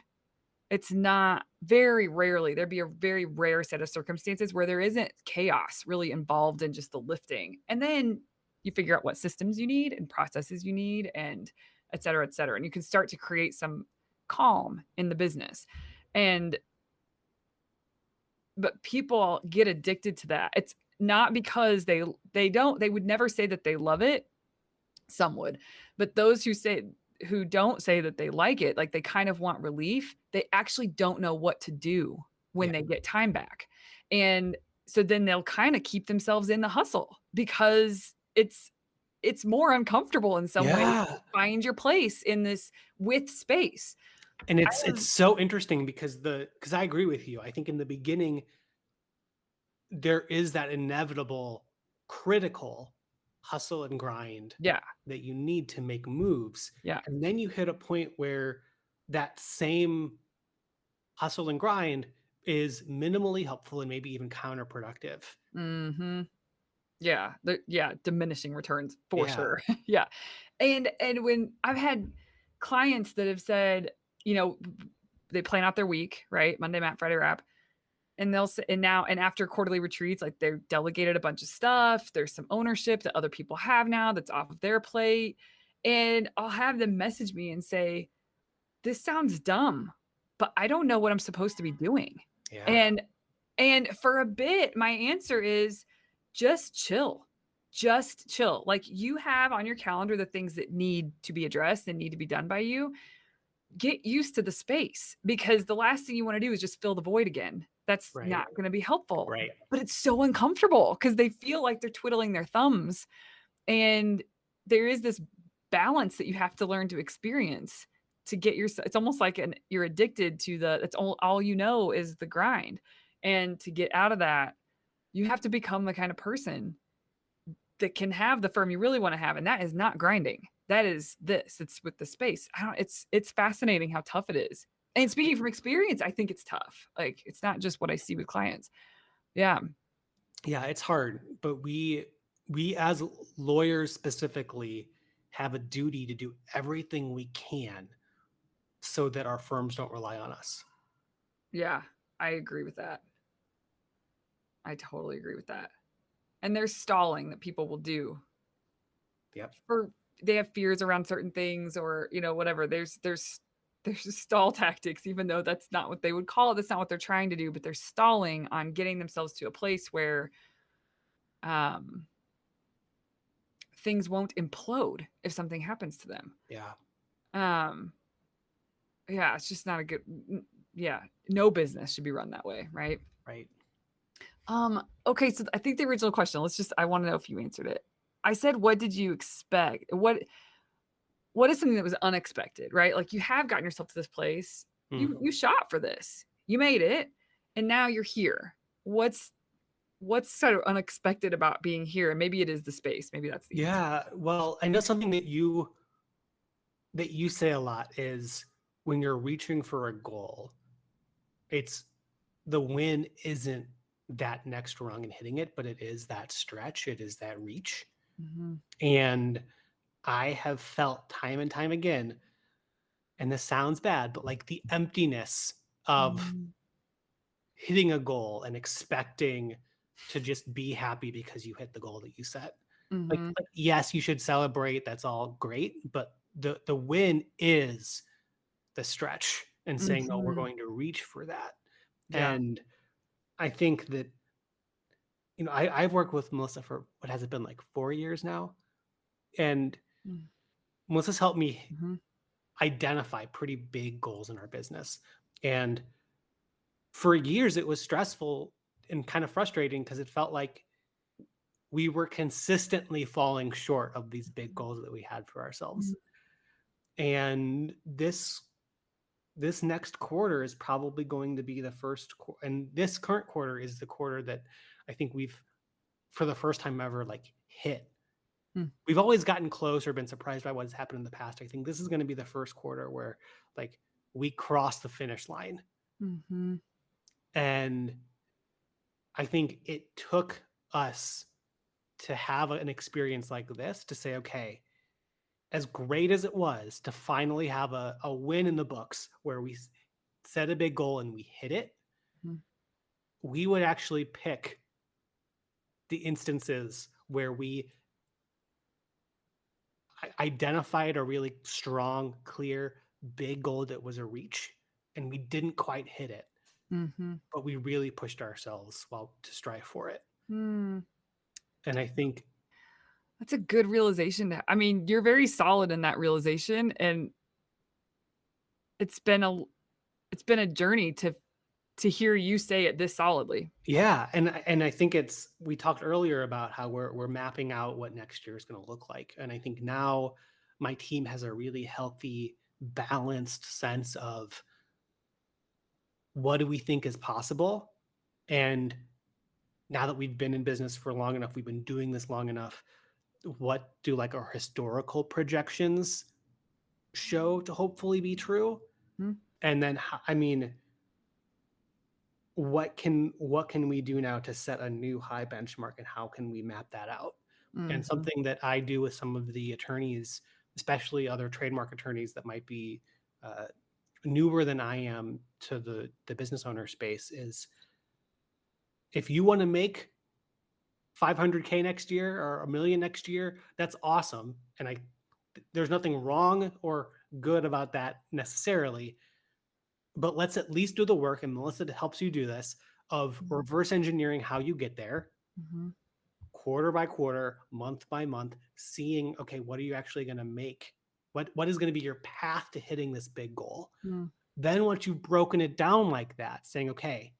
It's not very rarely, there'd be a very rare set of circumstances where there isn't chaos really involved in just the lifting. And then you figure out what systems you need and processes you need and et cetera, et cetera. And you can start to create some calm in the business. And but people get addicted to that. It's not because they would never say that they love it. Some would. But those who don't say that they like it, like they kind of want relief, they actually don't know what to do when yeah. they get time back. And so then they'll kind of keep themselves in the hustle because it's more uncomfortable in some ways Yeah. to find your place in this with space. And I it's have so interesting because I agree with you. I think in the beginning, there is that inevitable critical hustle and grind Yeah, that you need to make moves, yeah. and then you hit a point where that same hustle and grind is minimally helpful and maybe even counterproductive. Mhm. Yeah, diminishing returns for Yeah. sure. Yeah. And when I've had clients that have said, you know, they plan out their week, right? Monday, Friday wrap, and they'll say, and now and after quarterly retreats, like they've delegated a bunch of stuff. There's some ownership that other people have now that's off of their plate. And I'll have them message me and say, "This sounds dumb, but I don't know what I'm supposed to be doing." Yeah. And and for a bit, my answer is just chill. Just chill. Like you have on your calendar the things that need to be addressed and need to be done by you. Get used to the space because the last thing you want to do is just fill the void again. That's Right. not going to be helpful. Right. But it's so uncomfortable because they feel like they're twiddling their thumbs. And there is this balance that you have to learn to experience to get your it's almost like you're addicted to the it's all you know is the grind. And to get out of that, you have to become the kind of person that can have the firm you really want to have. And that is not grinding. That is this. It's with the space. I don't it's fascinating how tough it is. And speaking from experience, I think it's tough. Like it's not just what I see with clients. Yeah. Yeah, it's hard, but we as lawyers specifically have a duty to do everything we can so that our firms don't rely on us. Yeah. I agree with that. I totally agree with that. And there's stalling that people will do Yep. for they have fears around certain things or, whatever. There's stall tactics, even though that's not what they would call it. That's not what they're trying to do, but they're stalling on getting themselves to a place where um, things won't implode if something happens to them. Yeah. Um, yeah, it's just not a good. Yeah, no business should be run that way, right? Right. Okay, so I think the original question. I want to know if you answered it. I said, what did you expect? What is something that was unexpected, right? Like you have gotten yourself to this place. Mm. You shot for this. You made it, and now you're here. What's sort of unexpected about being here? And maybe it is the space. Maybe that's the answer. Yeah. Well, I know something that you say a lot is when you're reaching for a goal, it's the win isn't that next rung and hitting it, but it is that stretch, it is that reach. Mhm. And I have felt time and time again, and this sounds bad, but like the emptiness of Mhm. hitting a goal and expecting to just be happy because you hit the goal that you set. Mhm. Like yes, you should celebrate, that's all great, but the win is the stretch and saying, "No, we're Mhm. going to reach for that." Yeah. And I think that, I've worked with Melissa for what has it been like 4 years now? And Mm. Melissa's helped me Mhm. identify pretty big goals in our business. And for years, it was stressful and kind of frustrating because it felt like we were consistently falling short of these big goals that we had for Mhm. ourselves. And this next quarter is probably going to be the and this current quarter is the quarter that I think we've for the first time ever like hit. Mm. We've always gotten close or been surprised by what has happened in the past. I think this is going to be the first quarter where like we cross the finish line. Mhm. And I think it took us to have an experience like this to say, okay, as great as it was to finally have a win in the books where we set a big goal and we hit it, Mhm. we would actually pick the instances where we identified a really strong, clear, big goal that was a reach and we didn't quite hit it, Mhm. but we really pushed ourselves while to strive for it. Mm. And I think, That's a good realization I mean, you're very solid in that realization, and it's been a it's been a journey to hear you say it this solidly. Yeah, and I think we talked earlier about how we're mapping out what next year is gonna look like, and I think now my team has a really healthy, balanced sense of what do we think is possible, and now that we've been in business for long enough, we've been doing this long enough, what do, like, our historical projections show to hopefully be true? Mhm, And then I mean, what can we do now to set a new high benchmark, and how can we map that out? And mhm, something that I do with some of the attorneys, especially other trademark attorneys that might be uh, newer than I am to the business owner space, is if you want to make 500K next year or a million next year, that's awesome. And there's nothing wrong or good about that necessarily, but let's at least do the work, and Melissa helps you do this, of mhm, reverse engineering how you get there, mhm, quarter by quarter, month by month, seeing, okay, what are you actually going to make? What is going to be your path to hitting this big goal? mm, Then once you've broken it down like that, saying, okay,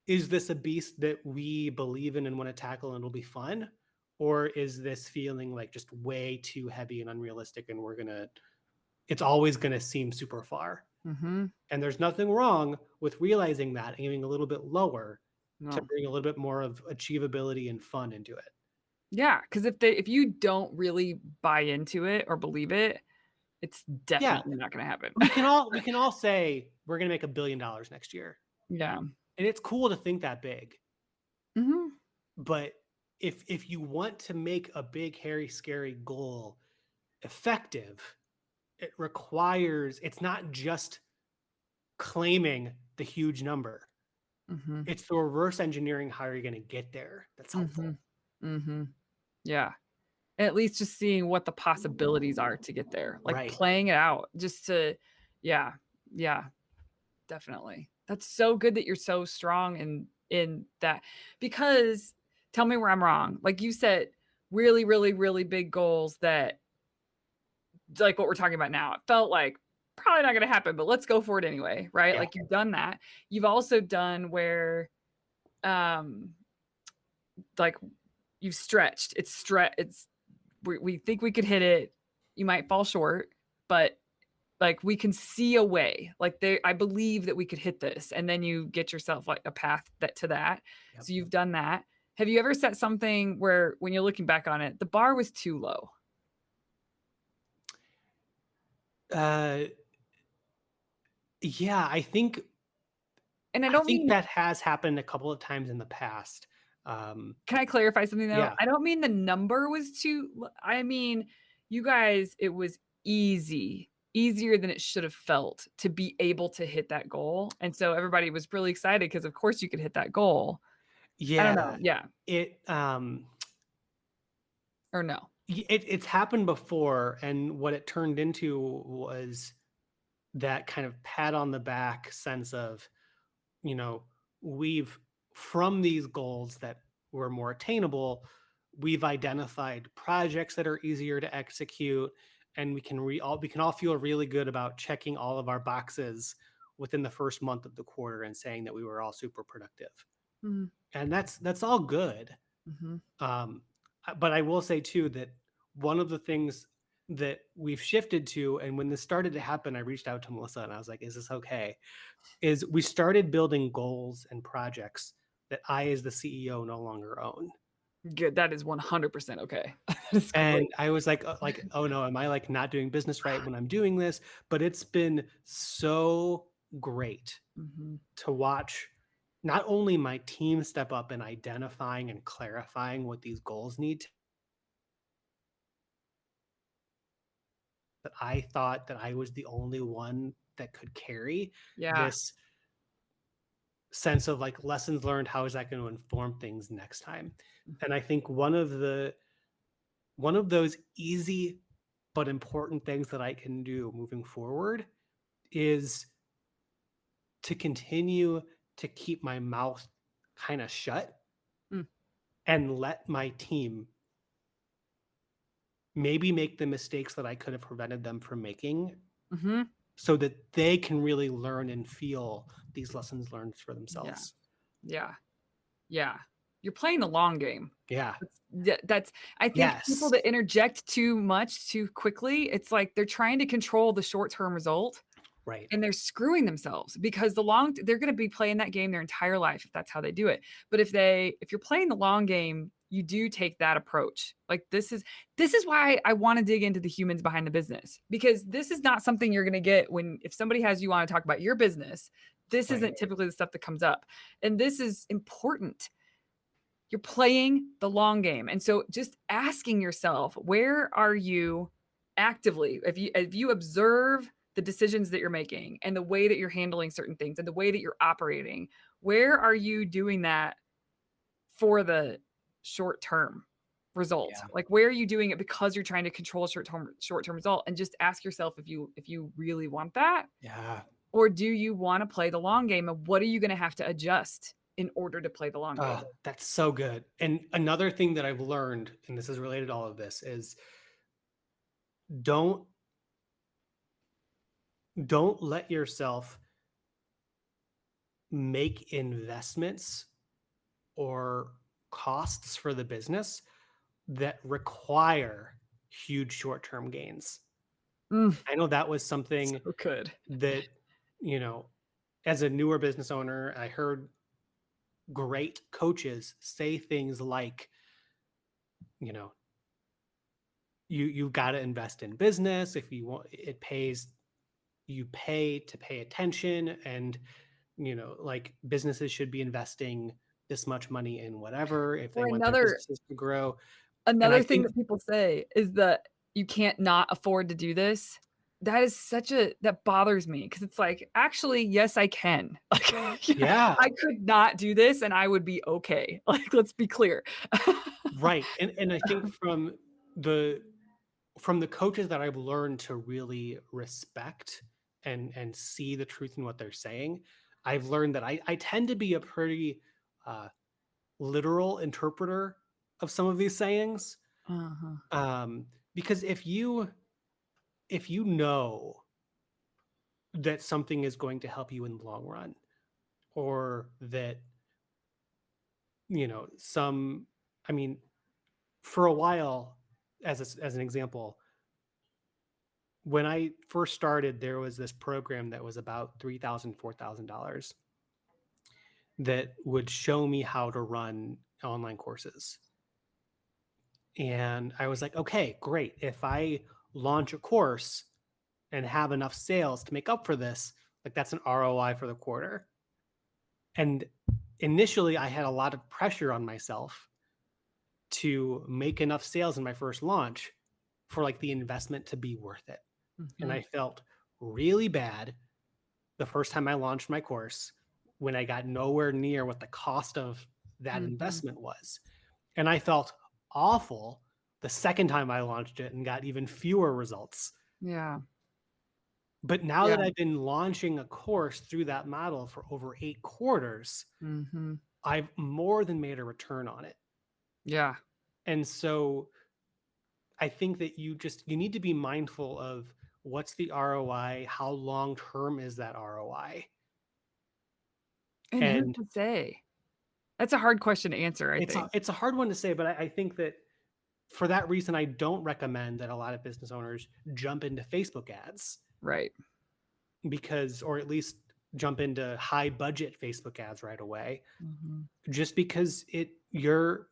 is this a beast that we believe in and want to tackle and it'll be fun? Or is this feeling like just way too heavy and unrealistic, and it's always going to seem super far? mhm. And there's nothing wrong with realizing that, aiming a little bit lower to No. bring a little bit more of achievability and fun into it. Yeah, because if you don't really buy into it or believe it, it's Yeah, definitely not gonna happen. we can all say we're gonna make $1 billion next year, Yeah. and it's cool to think that big. Mhm, But if you want to make a big, hairy, scary goal effective, it's not just claiming the huge number. mhm, It's the reverse engineering how you're gonna get there that's helpful. mhm, mhm. Yeah. At least just seeing what the possibilities are to get there, like, Right. playing it out just to yeah, yeah, definitely. That's so good that you're so strong in that because tell me where I'm wrong. Like you said, really, really, really big goals that like what we're talking about now. It felt like probably not gonna happen, but let's go for it anyway, right? Yeah. Like you've done that. You've also done where, um, like you've stretched. It's we think we could hit it. You might fall short, but like we can see a way. Like I believe that we could hit this, and then you get yourself like a path that to that. Yep. So you've done that. Have you ever set something where when you're looking back on it, the bar was too low? Uh, yeah, And I I don't think mean that has happened a couple of times in the past. can I clarify something though? Yeah. I don't mean the number was I mean, you guys, it was easier than it should have felt to be able to hit that goal. And so everybody was really excited because of course you could hit that goal. I don't know. Yeah. Yeah. It, um, Or no. it's happened before, and what it turned into was that kind of pat on the back sense of, you know, we've from these goals that were more attainable, we've identified projects that are easier to execute, and we can all feel really good about checking all of our boxes within the first month of the quarter and saying that we were all super productive. Mhm. And that's all good. Mhm. Um, but I will say too that one of the things that we've shifted to, and when this started to happen, I reached out to Melissa and I was like, "Is this okay?" Is we started building goals and projects that I, as the CEO, no longer own. Good. That is 100% okay. That is And great. I was like, "Oh no, am I like not doing business right when I'm doing this?" But it's been so great Mhm. to watch not only my team step up in identifying and clarifying what these goals need to, that I thought that I was the only one that could carry Yeah. this sense of like lessons learned. How is that going to inform things next time? And I think one of those easy but important things that I can do moving forward is to continue to keep my mouth kind of shut Mm. and let my team maybe make the mistakes that I could have prevented them from making, Mhm. so that they can really learn and feel these lessons learned for Yeah. themselves. Yeah. Yeah. You're playing the long game. Yeah. That's I think people Yes. that interject too much too quickly, it's like they're trying to control the short-term result Right. and they're screwing themselves because they're gonna be playing that game their entire life if that's how they do it. But if you're playing the long game, you do take that approach. Like this is why I wanna dig into the humans behind the business because this is not something you're gonna get if somebody has you on to talk about your business, this Right. isn't typically the stuff that comes up. And this is important. You're playing the long game. And so just asking yourself, where are you actively? If you observe the decisions that you're making and the way that you're handling certain things and the way that you're operating, where are you doing that for the short-term result? Yeah. Like where are you doing it because you're trying to control a short-term result? And just ask yourself if you really want that Yeah. or do you want to play the long game and what are you going to have to adjust in order to play the long game? That's so good. And another thing that I've learned, and this is related to all of this, is don't don't let yourself make investments or costs for the business that require huge short-term gains. Mm, I know that was something so good. that, you know, as a newer business owner, I heard great coaches say things like, you know, you've got to invest in business if you want it pays you pay to pay attention and like businesses should be investing this much money in whatever if they Or want their another businesses to grow. And I another thing think that people say is that you can't not afford to do this. That bothers me because it's like, actually, yes, I can. Like, yeah, yeah, I could not do this and I would be okay. Like, let's be clear. right. And I think the from the coaches that I've learned to really respect and see the truth in what they're saying, I've learned that I tend to be a pretty uh, literal interpreter of some of these sayings. Uh-huh. Because if you know that something is going to help you in the long run, or that some, I mean, for a while, as an example, when I first started, there was this program that was about $3,000 $4,000 that would show me how to run online courses. And I was like, okay, great. If I launch a course and have enough sales to make up for this, like that's an ROI for the quarter. And initially, I had a lot of pressure on myself to make enough sales in my first launch for like the investment to be worth it. And Mhm. I felt really bad the first time I launched my course when I got nowhere near what the cost of that Mhm. investment was. And I felt awful the second time I launched it and got even fewer results. Yeah. But now Yeah. that I've been launching a course through that model for over 8 quarters, Mhm. I've more than made a return on it. Yeah. And so I think that you need to be mindful of what's the ROI, how long term is that ROI? And who's And to say? That's a hard question to answer, I it's a think. it's a hard one to say, but I think that for that reason, I don't recommend that a lot of business owners jump into Facebook ads Right. because, or at least jump into high budget Facebook ads right away, Mhm. just because you're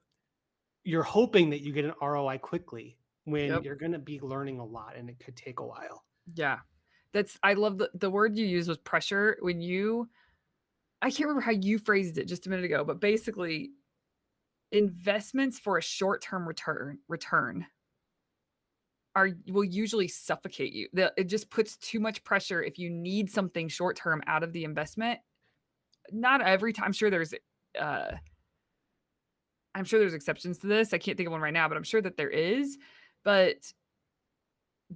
hoping that you get an ROI quickly when Yep. you're going to be learning a lot and it could take a while. Yeah. I love the word you used was pressure. I can't remember how you phrased it just a minute ago, but basically investments for a short-term return will usually suffocate you. It just puts too much pressure if you need something short-term out of the investment. Not every time. Uh I'm sure there's exceptions to this. I can't think of one right now, but I'm sure that there is. But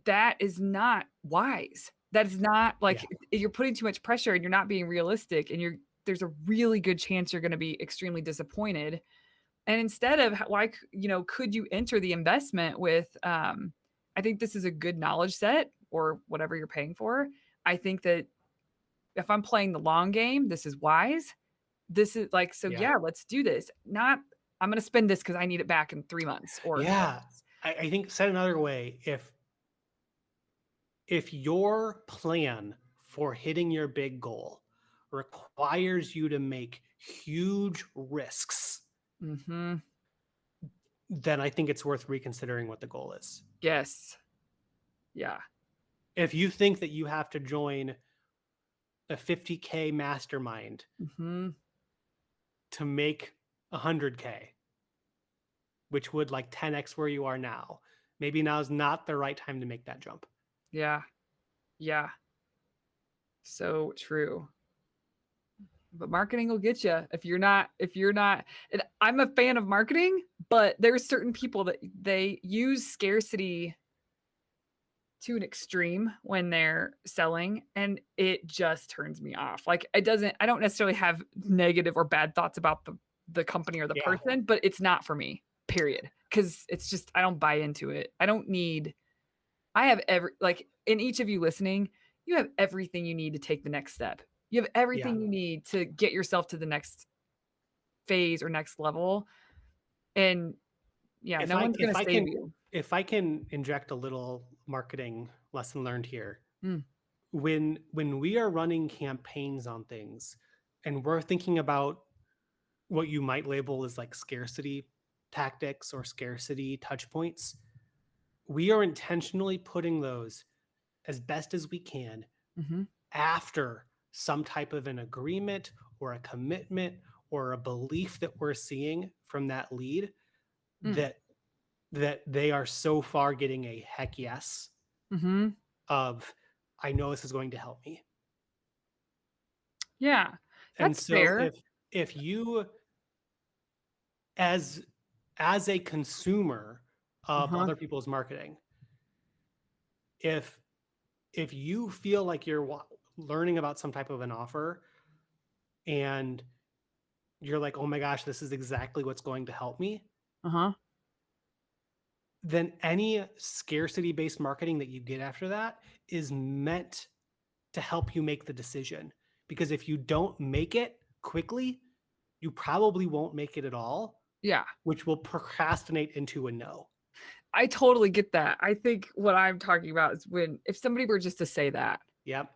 that is not wise. That is not Yeah. like you're putting too much pressure and you're not being realistic and there's a really good chance you're going to be extremely disappointed. And instead of could you enter the investment with I think this is a good knowledge set or whatever you're paying for, I think that if I'm playing the long game, this is wise. This is like, so Yeah. yeah, let's do this. Not, I'm going to spend this because I need it back in 3 months or 4 Yeah. months. I think said another way, if your plan for hitting your big goal requires you to make huge risks, Hmm. then I think it's worth reconsidering what the goal is. Yes. Yeah. If you think that you have to join a 50K mastermind Hmm. to make 100K, which would like 10x where you are now, maybe now is not the right time to make that jump. Yeah. Yeah. So true. But marketing will get you if you're not, and I'm a fan of marketing, but there's certain people that they use scarcity to an extreme when they're selling, and it just turns me off. Like, I don't necessarily have negative or bad thoughts about the company or the Yeah. person, but it's not for me, period. Because it's just I don't buy into it. I don't need I have every like, in each of you listening, you have everything you need to take the next step. You have Yeah. everything you need to get yourself to the next phase or next level, and yeah, If no I one's if gonna I save can you. if I can inject a little marketing lesson learned here. Mm, When we are running campaigns on things and we're thinking about what you might label as like scarcity tactics or scarcity touch points, we are intentionally putting those as best as we can mhm, after some type of an agreement or a commitment or a belief that we're seeing from that lead mm, that they are so far getting a heck yes mhm. of I know this is going to help me. Yeah, And that's so fair. if you as as a consumer of Uh-huh, other people's marketing, if if you feel like you're learning about some type of an offer and you're like, "Oh my gosh, this is exactly what's going to help me," uh-huh. then any scarcity-based marketing that you get after that is meant to help you make the decision. Because if you don't make it quickly, you probably won't make it at all, Yeah, which will procrastinate into a no. I totally get that. I think what I'm talking about is when if somebody were just to say Yep.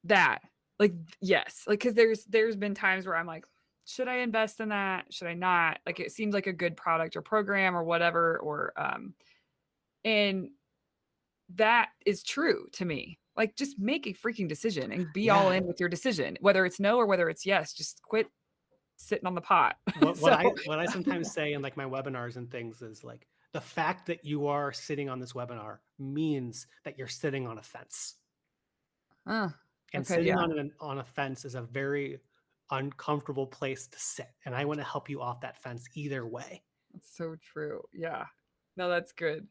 that, like, yes, like, because there's been times where I'm like, "Should I invest in that? Should I not?" Like, it seems like a good product or program or whatever, or, and that is true to me. Like, just make a freaking decision and be all Yeah. in with your decision, whether it's no or whether it's yes, just quit sitting on the pot. What So what I sometimes say in like my webinars and things is like the fact that you are sitting on this webinar means that you're sitting on a fence. uh, And okay, sitting yeah, on a fence is a very uncomfortable place to sit. And I want to help you off that fence either way. that's so true. Yeah. No, that's good.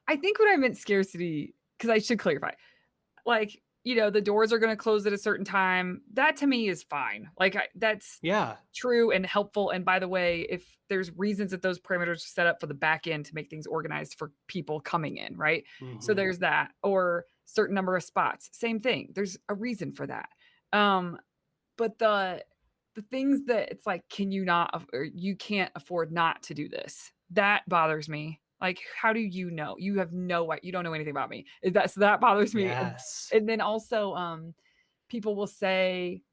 I think when I meant scarcity, because I should clarify, like, the doors are gonna close at a certain time, that to me is fine. Like, that's Yeah. true and helpful, and by the way, if there's reasons that those parameters are set up for the back end to make things organized for people coming in, right? So Mhm. there's that, or certain number of spots, same thing, there's a reason for that. Um, but the things that it's like, can you not or you can't afford not to do this, that bothers me. Like, how do you know? You have no you don't know anything about me. Is that so that bothers me, Yes. and then also, people will say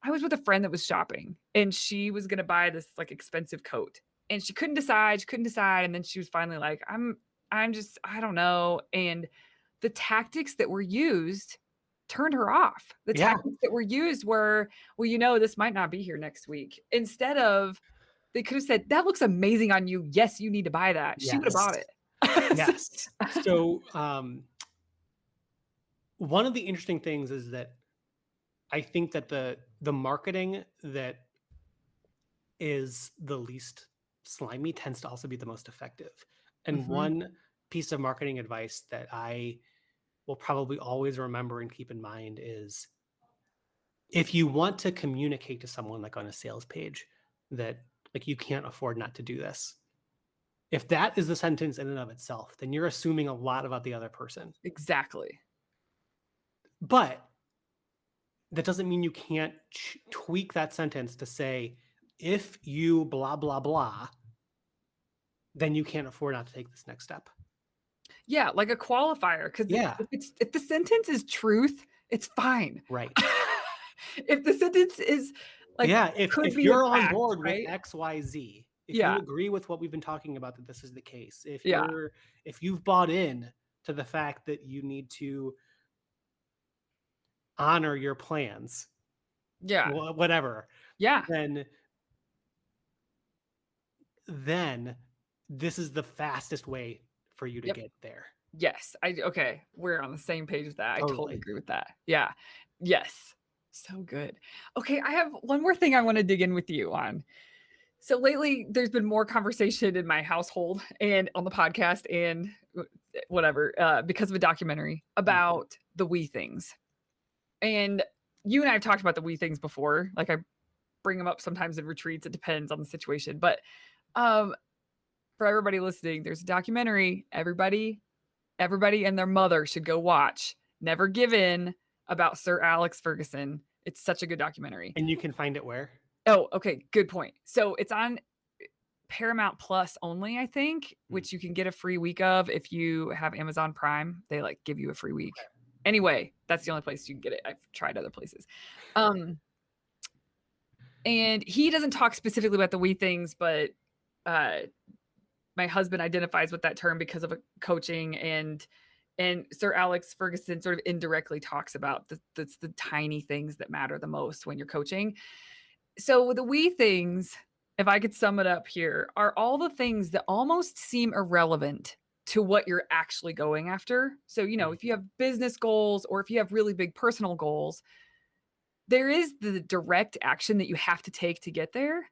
I was with a friend that was shopping, and she was gonna buy this, like, expensive coat, and she couldn't decide, and then she was finally like, I'm just I don't know," and the tactics that were used turned her off. The Yeah. tactics that were used were, "Well, this might not be here next week." Instead of they could have said, "That looks amazing on you. Yes, you need to buy that." She would have Yes. bought it. So Yes. So, one of the interesting things is that I think that the marketing that is the least slimy tends to also be the most effective. And Mhm, one piece of marketing advice that I will probably always remember and keep in mind is if you want to communicate to someone like on a sales page that like you can't afford not to do this. If that is the sentence in and of itself, then you're assuming a lot about the other person. exactly. But that doesn't mean you can't tweak that sentence to say, if you blah, blah, blah, then you can't afford not to take this next step. Yeah, like a qualifier, 'cause Yeah, if the sentence is truth, it's fine. right. If the sentence is like, Yeah, could if be a you're on fact, board with right? XYZ, if you Yeah, agree with what we've been talking about that this is the case, yeah, if you've bought in to the fact that you need to honor your plans, yeah, whatever, yeah, then then this is the fastest way for you to yep. get there. Yes, I okay, we're on the same page with that, I totally Totally. agree with that. Yeah. Yes. So good. Okay, I have one more thing I wanna dig in with you on. So lately, there's been more conversation in my household and on the podcast and whatever, because of a documentary Mm, about the we things. And you and I have talked about the we things before. Like I bring them up sometimes in retreats. It depends on the situation. But um, for everybody listening, there's a documentary. Everybody and their mother should go watch. Never Give In, about Sir Alex Ferguson. It's such a good documentary. and you can find it where? Oh, okay, good point. So it's on Paramount Plus only, I think, Mm, which you can get a free week of if you have Amazon Prime. They like give you a free week. okay. Anyway, that's the only place you can get it. I've tried other places. Um, and he doesn't talk specifically about the we things, but uh, my husband identifies with that term because of a coaching and Sir Alex Ferguson sort of indirectly talks about the tiny things that matter the most when you're coaching. So the we things, if I could sum it up here, are all the things that almost seem irrelevant to what you're actually going after. So, Mm, if you have business goals or if you have really big personal goals, there is the direct action that you have to take to get there.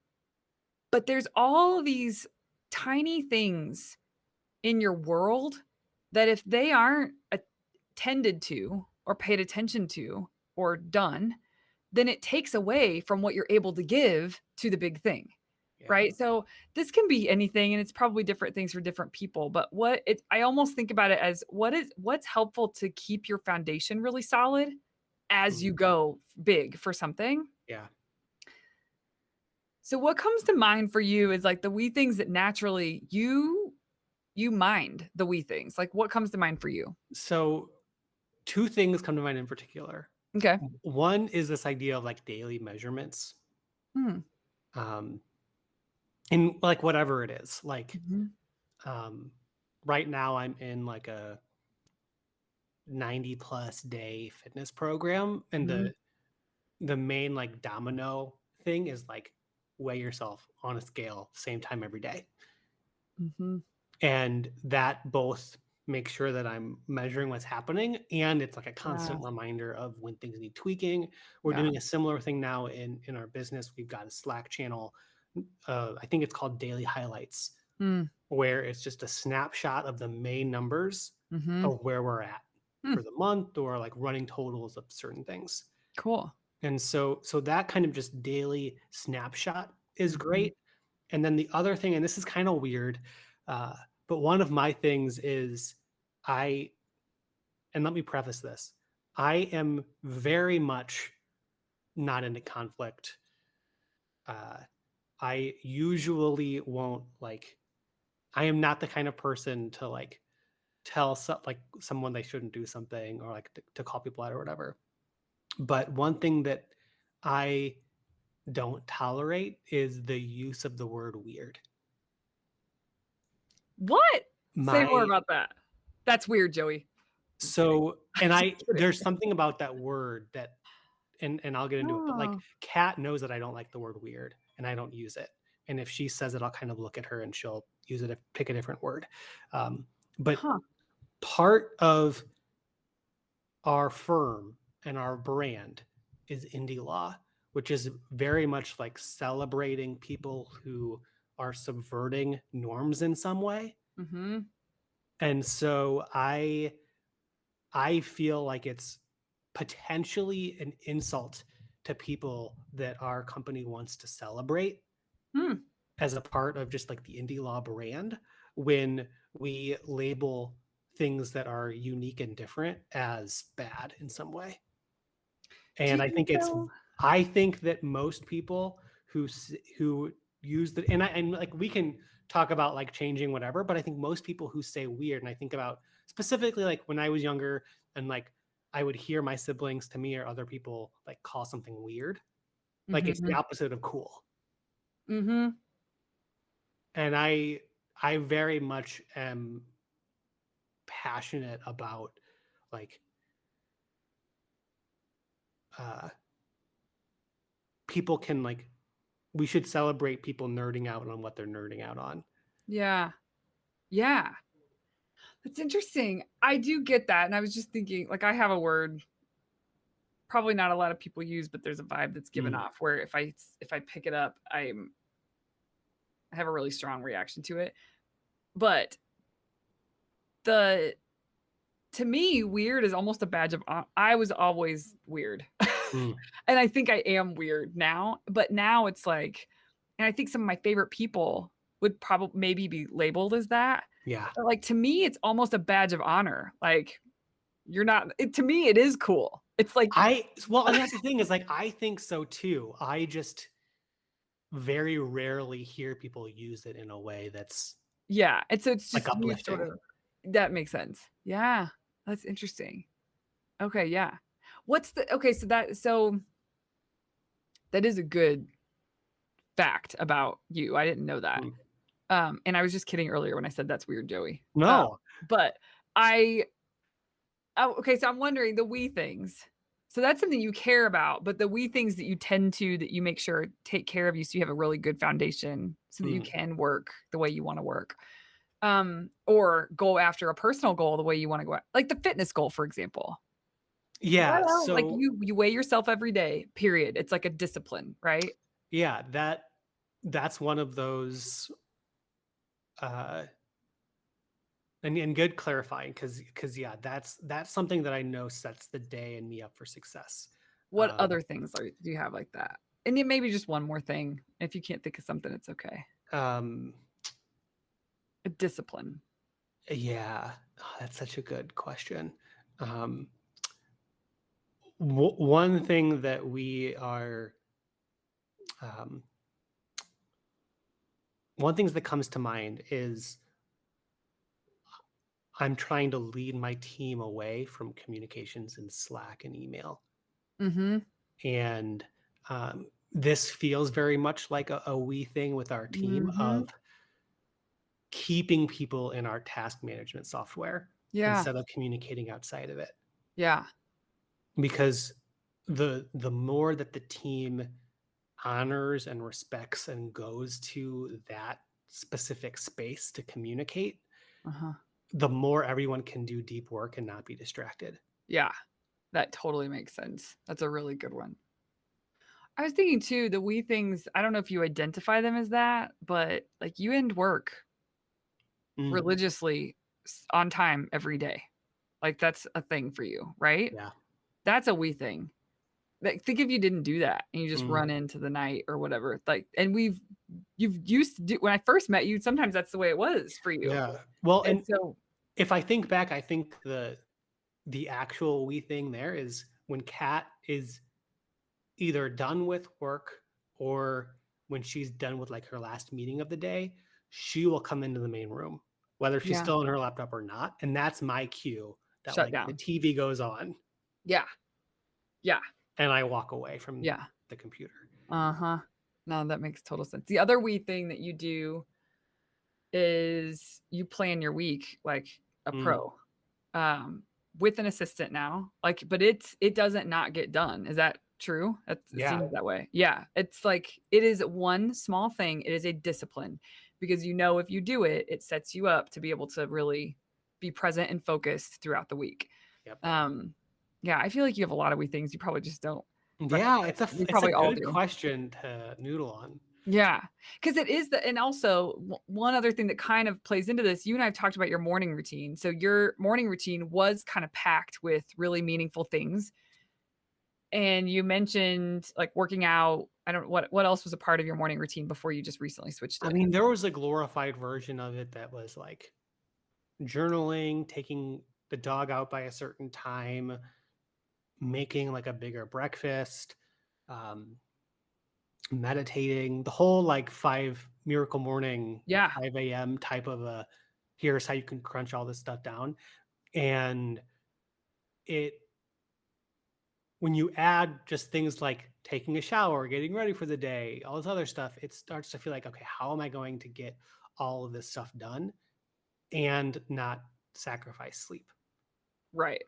But there's all these tiny things in your world that if they aren't attended to or paid attention to or done, then it takes away from what you're able to give to the big thing. yeah. Right? So this can be anything and it's probably different things for different people, but I almost think about it as what's helpful to keep your foundation really solid as Mm, you go big for something. yeah. So what comes to mind for you is like the wee things that naturally you mind the wee things. Like what comes to mind for you? So, 2 things come to mind in particular. Okay. One is this idea of, like, daily measurements, Hmm. um, in, like, whatever it is. Like, Mhm. um, right now I'm in, like, a 90 plus day fitness program, and Mhm. the main, like, domino thing is, like, weigh yourself on a scale same time every day. Mhm. And that both makes sure that I'm measuring what's happening, and it's like a Yeah. constant reminder of when things need tweaking. We're Yeah. doing a similar thing now in our business. We've got a Slack channel. I think it's called Daily Highlights, Mm. where it's just a snapshot of the main numbers Mhm. of where we're at Hmm. for the month, or like running totals of certain things. Cool. And so that kind of just daily snapshot is Mhm. great. And then the other thing, and this is kind of weird, uh, but one of my things is I, and let me preface this, I am very much not into conflict. Uh, I usually won't like, I am not the kind of person to like tell like someone they shouldn't do something, or like to call people out or whatever. But one thing that I don't tolerate is the use of the word weird. What? Say more My about that. That's weird, Joey. I'm kidding. So, and Just I kidding. there's something about that word that, and I'll get into it, but like Oh. Kat knows that I don't like the word weird and I don't use it. And if she says it, I'll kind of look at her and she'll use it, pick a different word. But Huh. part of our firm and our brand is indie law, which is very much like celebrating people who are subverting norms in some way. Mhm. And so I feel like it's potentially an insult to people that our company wants to celebrate Hmm. as a part of just like the indie law brand, when we label things that are unique and different as bad in some way. Do And you think so? I think that most people who use the and like we can talk about like changing whatever, but I think most people who say weird, and I think about specifically like when I was younger and like I would hear my siblings to me or other people like call something weird, like it's the Mhm. opposite of cool. Mhm. And I very much am passionate about like uh people can like we should celebrate people nerding out on what they're nerding out on. Yeah. Yeah. That's interesting. I do get that, and I was just thinking, like, I have a word probably not a lot of people use, but there's a vibe that's given Mm, off where if I pick it up, I have a really strong reaction to it. But the to me, weird is almost a badge of I was always weird. mm, And I think I am weird now, but now it's like and I think some of my favorite people would probably maybe be labeled as that. yeah. But, like, to me, it's almost a badge of honor. Like, you're not to me, it is cool. It's like Well, and that's the thing is like I think so too. I just very rarely hear people use it in a way that's yeah, and so it's like just you sort uplifting. of that makes sense. Yeah, that's interesting. Okay, yeah. What's the okay, so that is a good fact about you. I didn't know that. Mm. And I was just kidding earlier when I said that's weird, Joey. No. But I oh, okay, so I'm wondering the we things. So that's something you care about, but the we things that you tend to that you make sure take care of you so you have a really good foundation so that you Mm. can work the way you wanna work. Or go after a personal goal the way you wanna go like the fitness goal, for example. Yeah, Well, like, so you weigh yourself every day, period. It's like a discipline, right? yeah, that's one of those uh and good clarifying because yeah, that's something that I know sets the day and me up for success. What Um other things are do you have like that? And then maybe just one more thing. If you can't think of something, it's okay. um A discipline. yeah, that's such a good question. Um one thing that we are um one thing that comes to mind is I'm trying to lead my team away from communications in Slack and email. Mhm. And this feels very much like a we thing with our team Mhm. of keeping people in our task management software Yeah. instead of communicating outside of it. Yeah. Because the more that the team honors and respects and goes to that specific space to communicate, Uh-huh. the more everyone can do deep work and not be distracted. Yeah. That totally makes sense. That's a really good one. I was thinking too, the we things, I don't know if you identify them as that, but like you end work Mm, religiously on time every day. Like that's a thing for you, right? yeah. That's a we thing. Like, think if you didn't do that and you just Mm, run into the night or whatever, like and you've used to do when I first met you, sometimes that's the way it was for you. yeah. Well, And and so if I think back, I think the actual we thing there is when Kat is either done with work or when she's done with like her last meeting of the day, she will come into the main room, whether she's yeah, still on her laptop or not. And that's my cue that shut like the down. TV goes on Yeah, yeah, and I walk away from yeah. the computer. Uh-huh. No, that makes total sense. The other we thing that you do is you plan your week like a Mm, pro, with an assistant now, like, but it doesn't not get done. Is that true? It yeah. seems that way. Yeah, it's like it is one small thing. It is a discipline because you know if you do it, it sets you up to be able to really be present and focused throughout the week. Yep. Um, yeah, I feel like you have a lot of we things you probably just don't Yeah, recognize. We it's a probably all good do. question to noodle on. Yeah, because it is the and also one other thing that kind of plays into this, you and I have talked about your morning routine. So your morning routine was kind of packed with really meaningful things. And you mentioned like working out. I don't what else was a part of your morning routine before you just recently switched I it? mean, there was a glorified version of it that was like journaling, taking the dog out by a certain time, making like a bigger breakfast, um, meditating, the whole like 5 miracle morning, Yeah. 5 a.m. type of a here's how you can crunch all this stuff down. And it when you add just things like taking a shower, getting ready for the day, all this other stuff, it starts to feel like, okay, how am I going to get all of this stuff done and not sacrifice sleep? Right.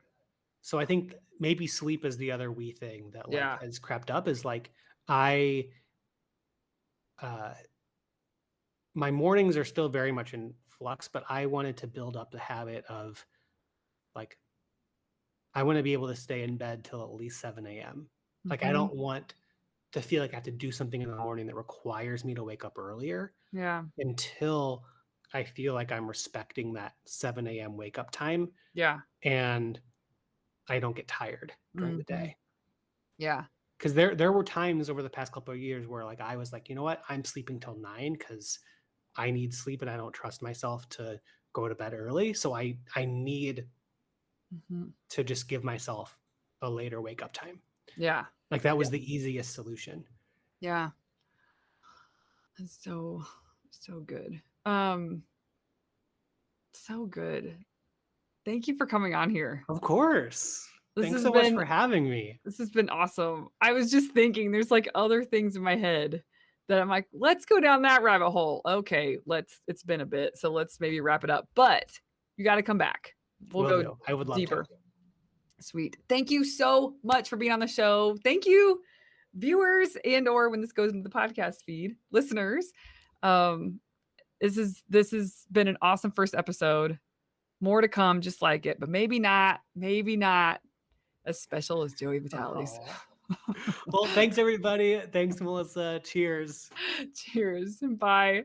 So I think maybe sleep is the other wee thing that like Yeah. has crept up is like I uh my mornings are still very much in flux, but I wanted to build up the habit of like I want to be able to stay in bed till at least 7 a.m. Like I Mhm. don't want to feel like I have to do something in the morning that requires me to wake up earlier Yeah. until I feel like I'm respecting that 7 a.m. wake up time Yeah. and I don't get tired during the Mhm. day. Yeah. Because there were times over the past couple of years where like I was like, you know what, I'm sleeping till 9 because I need sleep and I don't trust myself to go to bed early. So I need Mhm. to just give myself a later wake up time. Yeah. Like that Yeah. was the easiest solution. Yeah. That's so good. So good. Thank you for coming on here. Of course. This Thanks has so much been for having me. this has been awesome. I was just thinking there's like other things in my head that I'm like, let's go down that rabbit hole. Okay, it's been a bit, so let's maybe wrap it up. But you got to come back. We'll Will go do. I would love to. deeper. Sweet. Thank you so much for being on the show. Thank you, viewers, and or when this goes into the podcast feed, listeners. Um, this has been an awesome first episode. More to come, just like it, but maybe not as special as Joey Vitale's. Oh. Well, thanks everybody. Thanks, Melissa. Cheers. Cheers. Bye.